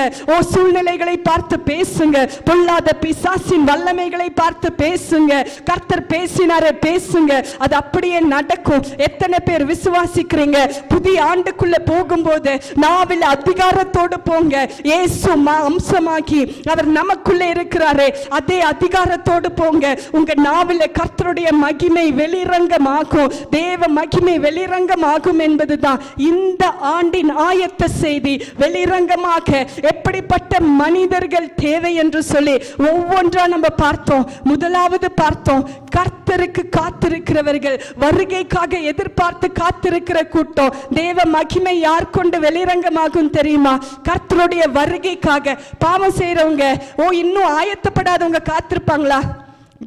சூழ்நிலைகளை பார்த்து பேசுங்க, பொல்லாத பிசாசின் வல்லமைகளை பார்த்து பேசுங்க. கர்த்தர் பேசினாரே பேசுங்க, அது அப்படியே நடக்கும். எத்தனை பேர் விசுவாசிக்கிறீங்க? புதிய ஆண்டுக்குள்ள போகும்போது நாவில் அதிகாரத்தோடு போங்க. இயேசு அம்சமாகி அவர் நமக்குள்ள இருக்கிறாரே, அதே அதிகாரத்தோடு போங்க. உங்க நாவில் கர்த்தருடைய மகிமை வெளிரங்கமாகும், தேவ மகிமை வெளிரங்கமாகும் என்பதுதான் இந்த ஆண்டின் ஆயத்த செய்தி. வெளிரங்கமாக எப்படிப்பட்ட மனிதர்கள் தேவை என்று சொல்லி ஒவ்வொன்றா நம்ம பார்த்தோம். முதலாவது பார்த்தோம், கர்த்தருக்கு காத்திருக்கிறவர்கள், வருகைக்காக எதிர்பார்த்து காத்திருக்கிற கூட்டம். தேவ மகிமை யார் கொண்டு வெளிரங்கமாகும் தெரியுமா? கர்த்தருடைய வருகைக்காக. பாவம் செய்யறவங்க, இன்னும் ஆயத்தப்படாதவங்க காத்திருப்பாங்களா?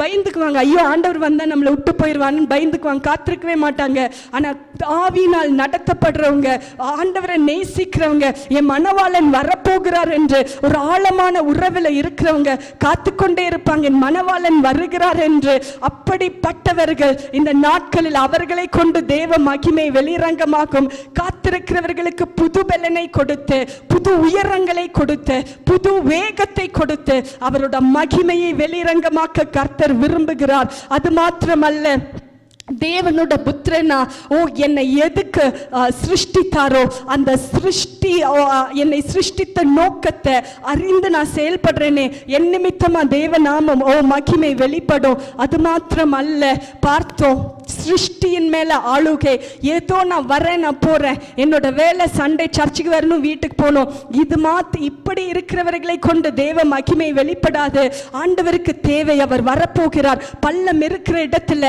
பயந்துக்குவாங்க. ஐயோ ஆண்டவர் வந்தா நம்மளை விட்டு போயிடுவான்னு பயந்துக்குவாங்க, காத்திருக்கவே மாட்டாங்க. ஆனா ஆவியினால் நடத்தப்படுறவங்க, ஆண்டவரை நேசிக்கிறவங்க, என் மணவாளன் வரப்போகிறார் என்று ஒரு ஆழமான உறவில் இருக்கிறவங்க காத்துக்கொண்டே இருப்பாங்க, என் மணவாளன் வருகிறார் என்று. அப்படிப்பட்டவர்கள் இந்த நாட்களில் அவர்களை கொண்டு தேவ மகிமை வெளிரங்கமாகும். காத்திருக்கிறவர்களுக்கு புது பலனை கொடுத்து, புது உயரங்களை கொடுத்து, புது வேகத்தை கொடுத்து அவரோட மகிமையை வெளிரங்கமாக்க கர்த்தர் விரும்புகிறார். அது மாத்திரமல்ல, தேவனோட புத்திரனா என்னை எதுக்கு சிருஷ்டித்தாரோ அந்த என்னை சிருஷ்டித்த நோக்கத்தை அறிந்து நான் செயல்படுறேனே, என் நிமித்தமா தேவ நாமம் மகிமை வெளிப்படும். அது மாத்திரம் அல்ல, பார்த்தோம் சிருஷ்டியின் மேல ஆளுகை. ஏதோ நான் வரேன், நான் போறேன், என்னோட வேலை சண்டே சர்ச்சுக்கு வரணும், வீட்டுக்கு போகணும், இது இப்படி இருக்கிறவர்களை கொண்டு தேவ மகிமை வெளிப்படாது. ஆண்டவருக்கு தேவை, அவர் வரப்போகிறார். பள்ளம் இருக்கிற இடத்துல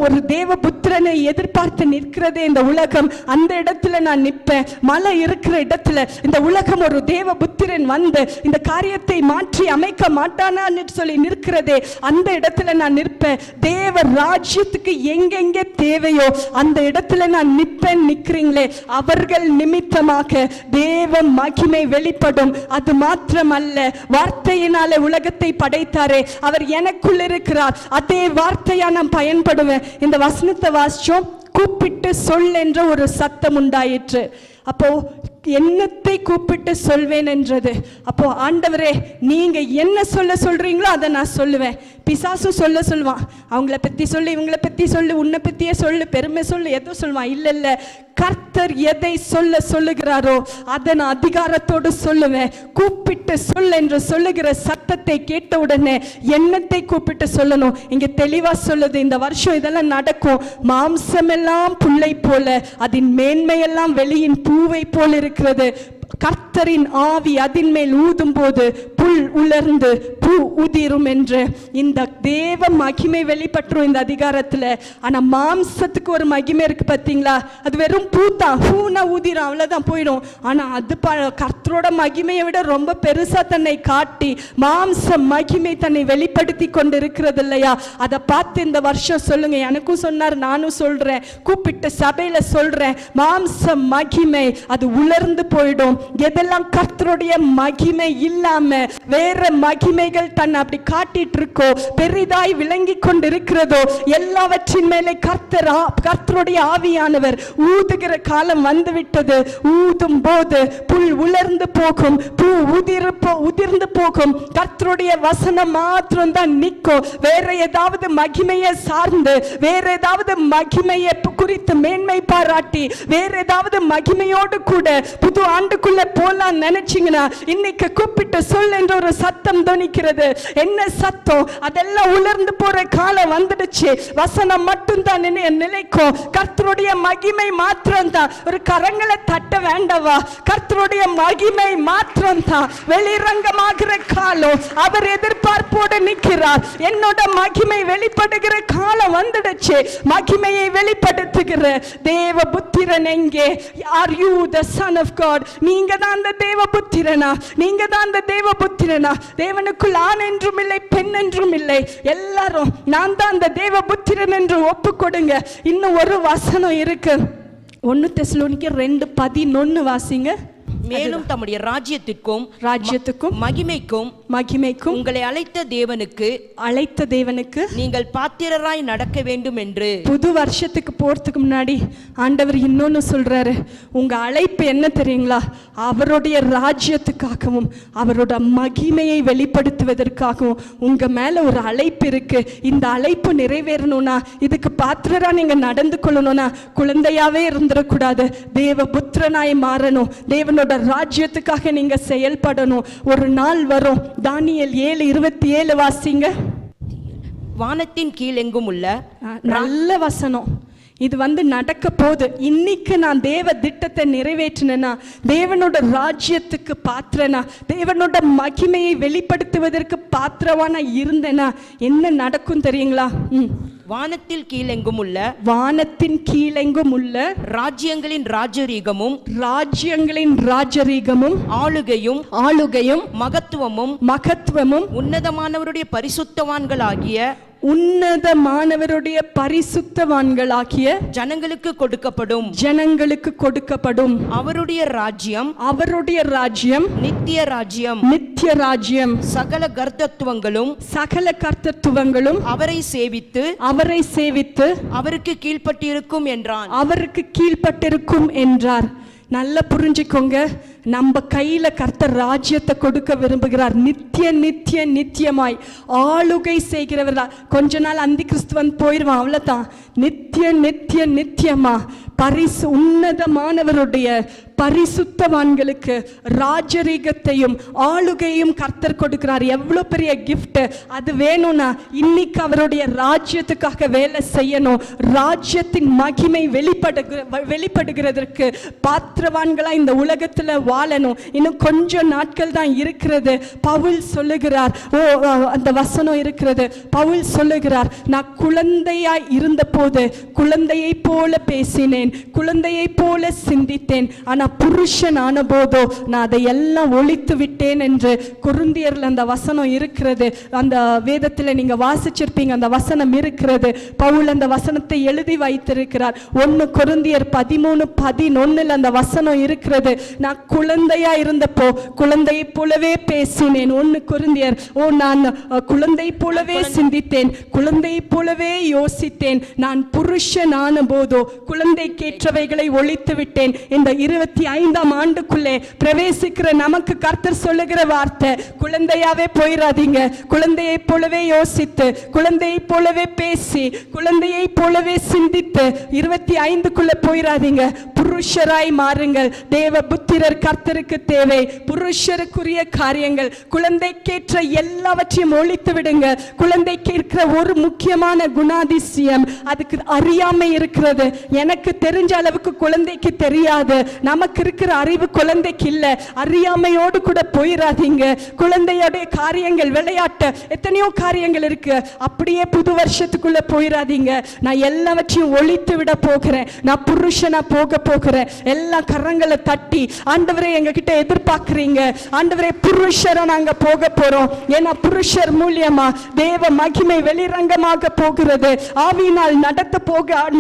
ஒரு தேவ புத்திரனை எதிர்பார்த்து நிற்கிறதே இந்த உலகம், அந்த இடத்துல நான் நிற்பேன். மலை இருக்கிற இடத்துல இந்த உலகம் ஒரு தேவ புத்திரன் வந்து இந்த காரியத்தை மாற்றி அமைக்க மாட்டானான்னு சொல்லி நிற்கிறதே, அந்த இடத்துல நான் நிற்பேன். தேவ ராஜ்யத்துக்கு எங்கெங்கே தேவையோ அந்த இடத்துல நான் நிற்பேன். நிற்கிறீங்களே, அவர்கள் நிமித்தமாக தேவ மகிமை வெளிப்படும். அது மாத்திரமல்ல, வார்த்தையினாலே உலகத்தை படைத்தாரே, அவர் எனக்குள் இருக்கிறார், அதே வார்த்தையா நான் பயன்படுவேன். இந்த வசனத்தை வாசிச்சோம், கூப்பிட்டு சொல் என்ற ஒரு சத்தம் உண்டாயிற்று. அப்போ என்னத்தை கூப்பிட்டு சொல்வேன் என்றது. அப்போ ஆண்டவரே நீங்க என்ன சொல்றீங்களோ அதை நான் சொல்லுவேன். பிசாசு சொல்லுவான், அவங்கள பத்தி சொல்லு, இவங்களை பத்தி சொல்லு, உன்னை பத்தியே சொல்லு, பெருமை சொல்லு, எதோ சொல்லுவான். இல்ல, கர்த்தர் எதை சொல்லுகிறாரோ அதை நான் அதிகாரத்தோடு சொல்லுவேன். கூப்பிட்டு சொல் என்று சொல்லுகிற சத்தத்தை கேட்ட உடனே என்னத்தை கூப்பிட்டு சொல்லணும் இங்க தெளிவா சொல்லுது. இந்த வருஷம் இதெல்லாம் நடக்கும். மாம்சமெல்லாம் புல்லை போல, அதன் மேன்மையெல்லாம் வெளியின் பூவை போல் இருக்கிறது. கர்த்தரின் ஆவி அதின் மேல் ஊதும் போது புல் உலர்ந்து பூ உதிரும் என்று இந்த தேவ மகிமை வெளிப்பற்றும் இந்த அதிகாரத்துல. ஆனா மாம்சத்துக்கு ஒரு மகிமை இருக்கு பாத்தீங்களா, அது வெறும் பூதான், பூனா ஊதிரும், அவ்வளவுதான் போயிடும். ஆனா அது கர்த்தரோட மகிமையை விட ரொம்ப பெருசா தன்னை காட்டி மாம்ச மகிமை தன்னை வெளிப்படுத்தி கொண்டு இருக்கிறது இல்லையா. அதை பார்த்து இந்த வருஷம் சொல்லுங்க. எனக்கும் சொன்னார், நானும் சொல்றேன், கூப்பிட்டு சபையில சொல்றேன், மாம்ச மகிமை அது உலர்ந்து போயிடும். எதெல்லாம் கர்த்தருடைய மகிமை இல்லாம வேற மகிமைகள் தன்னை அப்படி காட்டிட்டு இருக்கோ, பெரிதாய் விளங்கி கொண்டு இருக்கிறதோ, எல்லாவற்றின் மேலே கர்த்தருடைய ஆவியானவர் ஊதுகிற காலம் வந்துவிட்டது. ஊதும் போது புல் உலர்ந்து போகும், பூ உதிர்ந்து போகும். கர்த்தருடைய வசனம் மாத்திரம் தான் நிற்கும். வேற ஏதாவது மகிமையை சார்ந்து, வேற ஏதாவது மகிமையை குறித்து மேன்மை பாராட்டி, வேற ஏதாவது மகிமையோடு கூட புது ஆண்டுக்குள்ள போலாம் நினைச்சீங்கன்னா இன்னைக்கு கூப்பிட்டு சொல் என்ற ஒரு சத்தம் தொனிக்கிறது. என்ன சத்தம்? அதெல்லாம் உலர்ந்து போற காலம் வந்துடுச்சு. வசனம் மட்டும் தான் நிலைக்கும். கர்த்தருடைய மகிமை மாத்திரம் தான். ஒரு கரங்களை தட்ட வேண்டவா? கர்த்தருடைய மகிமை மாத்திரம் தான் வெளிரங்கமாகிற காலம். அவர் எதிர்பார்ப்போடு நிற்கிறார். என்னோட மகிமை வெளிப்படுகிற காலம் வந்துடுச்சு. மகிமையை வெளிப்படுத்துகிற தேவ புத்திரன் எங்கே? Are you the son of God? நீங்க தான் அந்த தேவ புத்திரனா? நீங்க தான் அந்த தேவ புத்திரனா? தேவனுக்குள் ஆண் என்றும் இல்லை, பெண் என்றும் இல்லை. எல்லாரும் நான் தான் அந்த தேவ புத்திரன் என்று ஒப்பு கொடுங்க. இன்னும் ஒரு வசனம் இருக்கு, 1 தெசலோனிக்கர் 2:11 வாசிங்க. மேலும் தம்முடைய ராஜ்யத்திற்கும் மகிமைக்கும் உங்களை அழைத்த தேவனுக்கு நீங்கள் பாத்திரராய் நடக்க வேண்டும் என்று. புது வருஷத்துக்கு போறதுக்கு முன்னாடி ஆண்டவர் இன்னொன்னு சொல்றாரு. உங்க அழைப்பு என்ன தெரியுங்களா? அவருடைய ராஜ்யத்துக்காகவும் அவரோட மகிமையை வெளிப்படுத்துவதற்காகவும் உங்க மேல ஒரு அழைப்பு இருக்கு. இந்த அழைப்பு நிறைவேறணும்னா, இதுக்கு பாத்திரரா நீங்க நடந்து கொள்ளணும்னா, குழந்தையாவே இருந்துடக்கூடாது, தேவ புத்திரனாய் மாறணும், தேவனோட ராஜ்யத்துக்காக நீங்க செயல்படணும். ஒரு நாள் வரும். தானியேல் 7:27 வாசிங்க. வானத்தின் கீழ் எங்கும் உள்ள நல்ல வசனம். இது நடக்க போது. இன்னைக்கு நான் தேவ திட்டத்தை நிறைவேற்றினா, தேவனோட ராஜ்யத்துக்கு பாத்திரனா, தேவனோட மகிமையை வெளிப்படுத்துவதற்கு பாத்திரவானா இருந்தேனா என்ன நடக்கும் தெரியுங்களா? வானத்தின் கீழெங்கும் உள்ள ராஜ்யங்களின் ராஜரீகமும் ஆளுகையும் மகத்துவமும் உன்னதமானவருடைய பரிசுத்தவான்களாகிய உன்னதமானவருடைய பரிசுத்தவான்களாகிய ஜனங்களுக்கு கொடுக்கப்படும். ஜனங்களுக்கு கொடுக்கப்படும். அவருடைய ராஜ்யம் நித்திய ராஜ்யம். சகல கர்த்தத்துவங்களும் அவரை சேவித்து அவருக்கு கீழ்ப்பட்டிருக்கும் என்றார். நல்லா புரிஞ்சுக்கோங்க, நம்ம கையில கர்த்தர் ராஜ்யத்தை கொடுக்க விரும்புகிறார். நித்தியமாய் ஆளுகை செய்கிறவரா. கொஞ்ச நாள் அந்தி கிறிஸ்துவன் போயிடுவான், அவ்வளவுதான். நித்தியமா உன்னதமானவருடைய பரிசுத்தவான்களுக்கு ராஜரீகத்தையும் ஆளுகையும் கர்த்தர் கொடுக்கிறார். எவ்வளவு பெரிய கிஃப்ட் அது! வேணும்னா இன்னைக்கு அவருடைய ராஜ்யத்துக்காக வேலை செய்யணும். ராஜ்யத்தின் மகிமை வெளிப்படுகிறதற்கு பாத்திரவான்களா இந்த உலகத்துல வாழணும். இன்னும் கொஞ்சம் நாட்கள் தான் இருக்கிறது. பவுல் சொல்லுகிறார், அந்த வசனம் இருக்கிறது. பவுல் சொல்லுகிறார், நான் குழந்தையாய் இருந்த போது குழந்தையை போல பேசினேன், குழந்தையை போல சிந்தித்தேன். ஆனா புருஷன் ஆன போதோ நான் அதை எல்லாம் ஒழித்து விட்டேன் என்று கொரிந்தியர்ல அந்த வசனம் இருக்கிறது. அந்த வேதத்தில் நீங்க வாசிச்சிருப்பீங்க, அந்த வசனம் இருக்கிறது. பவுல் அந்த வசனத்தை எழுதி வைத்திருக்கிறார். 1 கொரிந்தியர் 13:11 அந்த வசனம் இருக்கிறது. நான் குழந்தையா இருந்தப்போ குழந்தையை போலவே பேசினேன். 1 கொரிந்தியர், நான் குழந்தை போலவே சிந்தித்தேன், குழந்தை போலவே யோசித்தேன். நான் புருஷன் ஆன போதோ குழந்தைக்கேற்றவைகளை ஒழித்து விட்டேன். இந்த 25ஆம் ஆண்டுக்குள்ளே பிரவேசிக்கிற நமக்கு கர்த்தர் சொல்லுகிற வார்த்தை, குழந்தையாவே போயிடாதீங்க. குழந்தையை போலவே யோசித்து, குழந்தையை போலவே பேசி, குழந்தையை போலவே சிந்தித்து 25க்குள்ள போயிடாதீங்க. புருஷராய் மாறுங்கள். தேவ புத்திரர் கர்த்தருக்கு தேவை. புருஷருக்குரிய காரியங்கள், குழந்தைக்கேற்ற எல்லாவற்றையும் ஒழித்து விடுங்க. குழந்தைக்கேற்ற ஒரு முக்கியமான குணாதிசயம், அதுக்கு அறியாமை இருக்கிறது. எனக்கு தெரிஞ்ச அளவுக்கு குழந்தைக்கு தெரியாது. நமக்கு இருக்கிற அறிவு குழந்தைக்கு இல்ல. அறியாமையோடு கூட போயிடாதீங்க. குழந்தையோட காரியங்கள், விளையாட்டு, எத்தனையோ காரியங்கள் இருக்கு. அப்படியே புது வருஷத்துக்குள்ள போயிடாதீங்க. நான் எல்லாவற்றையும் ஒழித்து விட போகிறேன், நான் புருஷனா போக போகிறேன். எல்லா கரங்களை தட்டி, ஆண்டவரே எங்க கிட்ட எதிர்பார்க்கிறீங்க, ஆண்டவரே புருஷரை நாங்க போக போறோம். ஏன்னா புருஷர் மூலியமா தேவ மகிமை வெளிரங்கமாக போகிறது. ஆவியினால்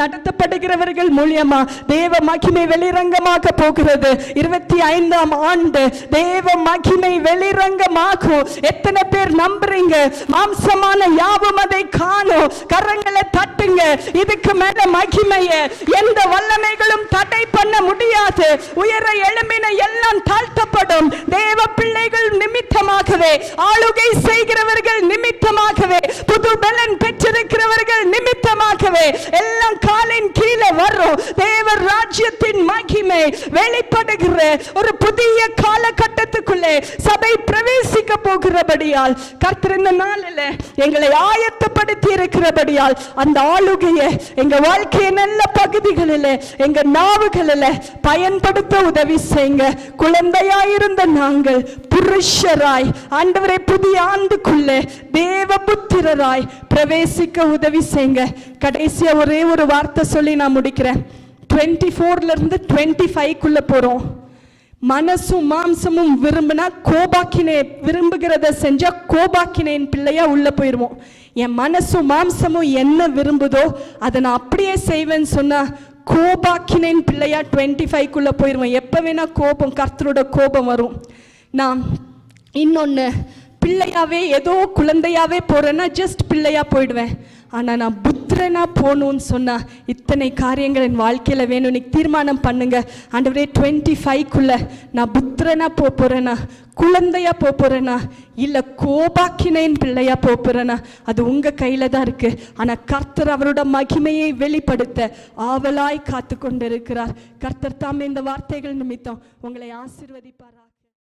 நடத்தப்படுகிறவர்கள் மூலியமா தேவ மகிமை வெளிரங்கமாக போகிறது. 25ஆம் ஆண்டு தேவ மகிமை வெளிரங்கமாகும். எத்தனை பேர் நம்புறீங்க? மாம்சமான யாவும் அதை காணும். கரங்களை தட்டுங்க. இதுக்கு மேல மகிமையை எந்த வல்லமைகளும் தடை பண்ண முடியாது. உயர எழும்பின எல்லாம் தாழ்த்தப்படும். தேவ பிள்ளைகள் நிமித்தமாகவே, ஆளுகை செய்கிறவர்கள் நிமித்தமாகவே, புது பலன் பெற்றிருக்கிறவர்கள் நிமித்தமாகவே எல்லாம் காலின் கீழே வரும். தேவ ராஜ்யத்தின் மகிமை வெளிப்படுகிற ஒரு புதிய காலகட்டத்துக்குள்ளே சபை பிரவேசிக்க போகிறபடியால் கர்த்தர் இந்த நாளில் எங்களை ஆயத்தப்படுத்தி இருக்கிறபடியால் அந்த ஆளுகையை எங்க வாழ்க்கைய நல்ல பகுதிகளில், எங்க நாவுகளில் பயன்படுத்த உதவி செய்யுங்க. குழந்தையாயிருந்த நாங்கள் புருஷராய், ஆண்டவரை புதிய ஆண்டுக்குள்ளே தேவ புத்திரராய் பிரவேசிக்க உதவி செய்யுங்க. கடைசியா ஒரே ஒரு வார்த்தை சொல்லி நான் முடிக்கிறேன். 24ல இருந்து 25க்குள்ள போறோம். மனசும் மாம்சமும் விரும்பினா கோபாக்கினே, விரும்புகிறத செஞ்சா கோபாக்கினேன் பிள்ளையா உள்ள போயிருவோம். என் மனசும் மாம்சமும் என்ன விரும்புதோ அதை நான் அப்படியே செய்வேன்னு சொன்னா கோபாக்கினேன் பிள்ளையா 25க்குள்ள போயிருவோம். எப்ப வேணா கோபம், கர்த்தரோட கோபம் வரும். நான் இன்னொன்னு, பிள்ளையாவே ஏதோ குழந்தையாவே போறேன்னா ஜஸ்ட் பிள்ளையா போயிடுவேன். ஆனால் நான் புத்திரனா போகணும்னு சொன்னா இத்தனை காரியங்கள் என் வாழ்க்கையில் வேணும். இன்னைக்கு தீர்மானம் பண்ணுங்க. ஆண்டவரே 25க்குள்ள நான் புத்திரனா போறேனா, குழந்தையா போறேனா, இல்லை கோபாக்கினேன் பிள்ளையா போறேனா, அது உங்க கையில தான் இருக்கு. ஆனால் கர்த்தர் அவரோட மகிமையை வெளிப்படுத்த ஆவலாய் காத்து கொண்டிருக்கிறார். கர்த்தர் தாமே இந்த வார்த்தைகள் நிமித்தம் உங்களை ஆசீர்வதிப்பாரா.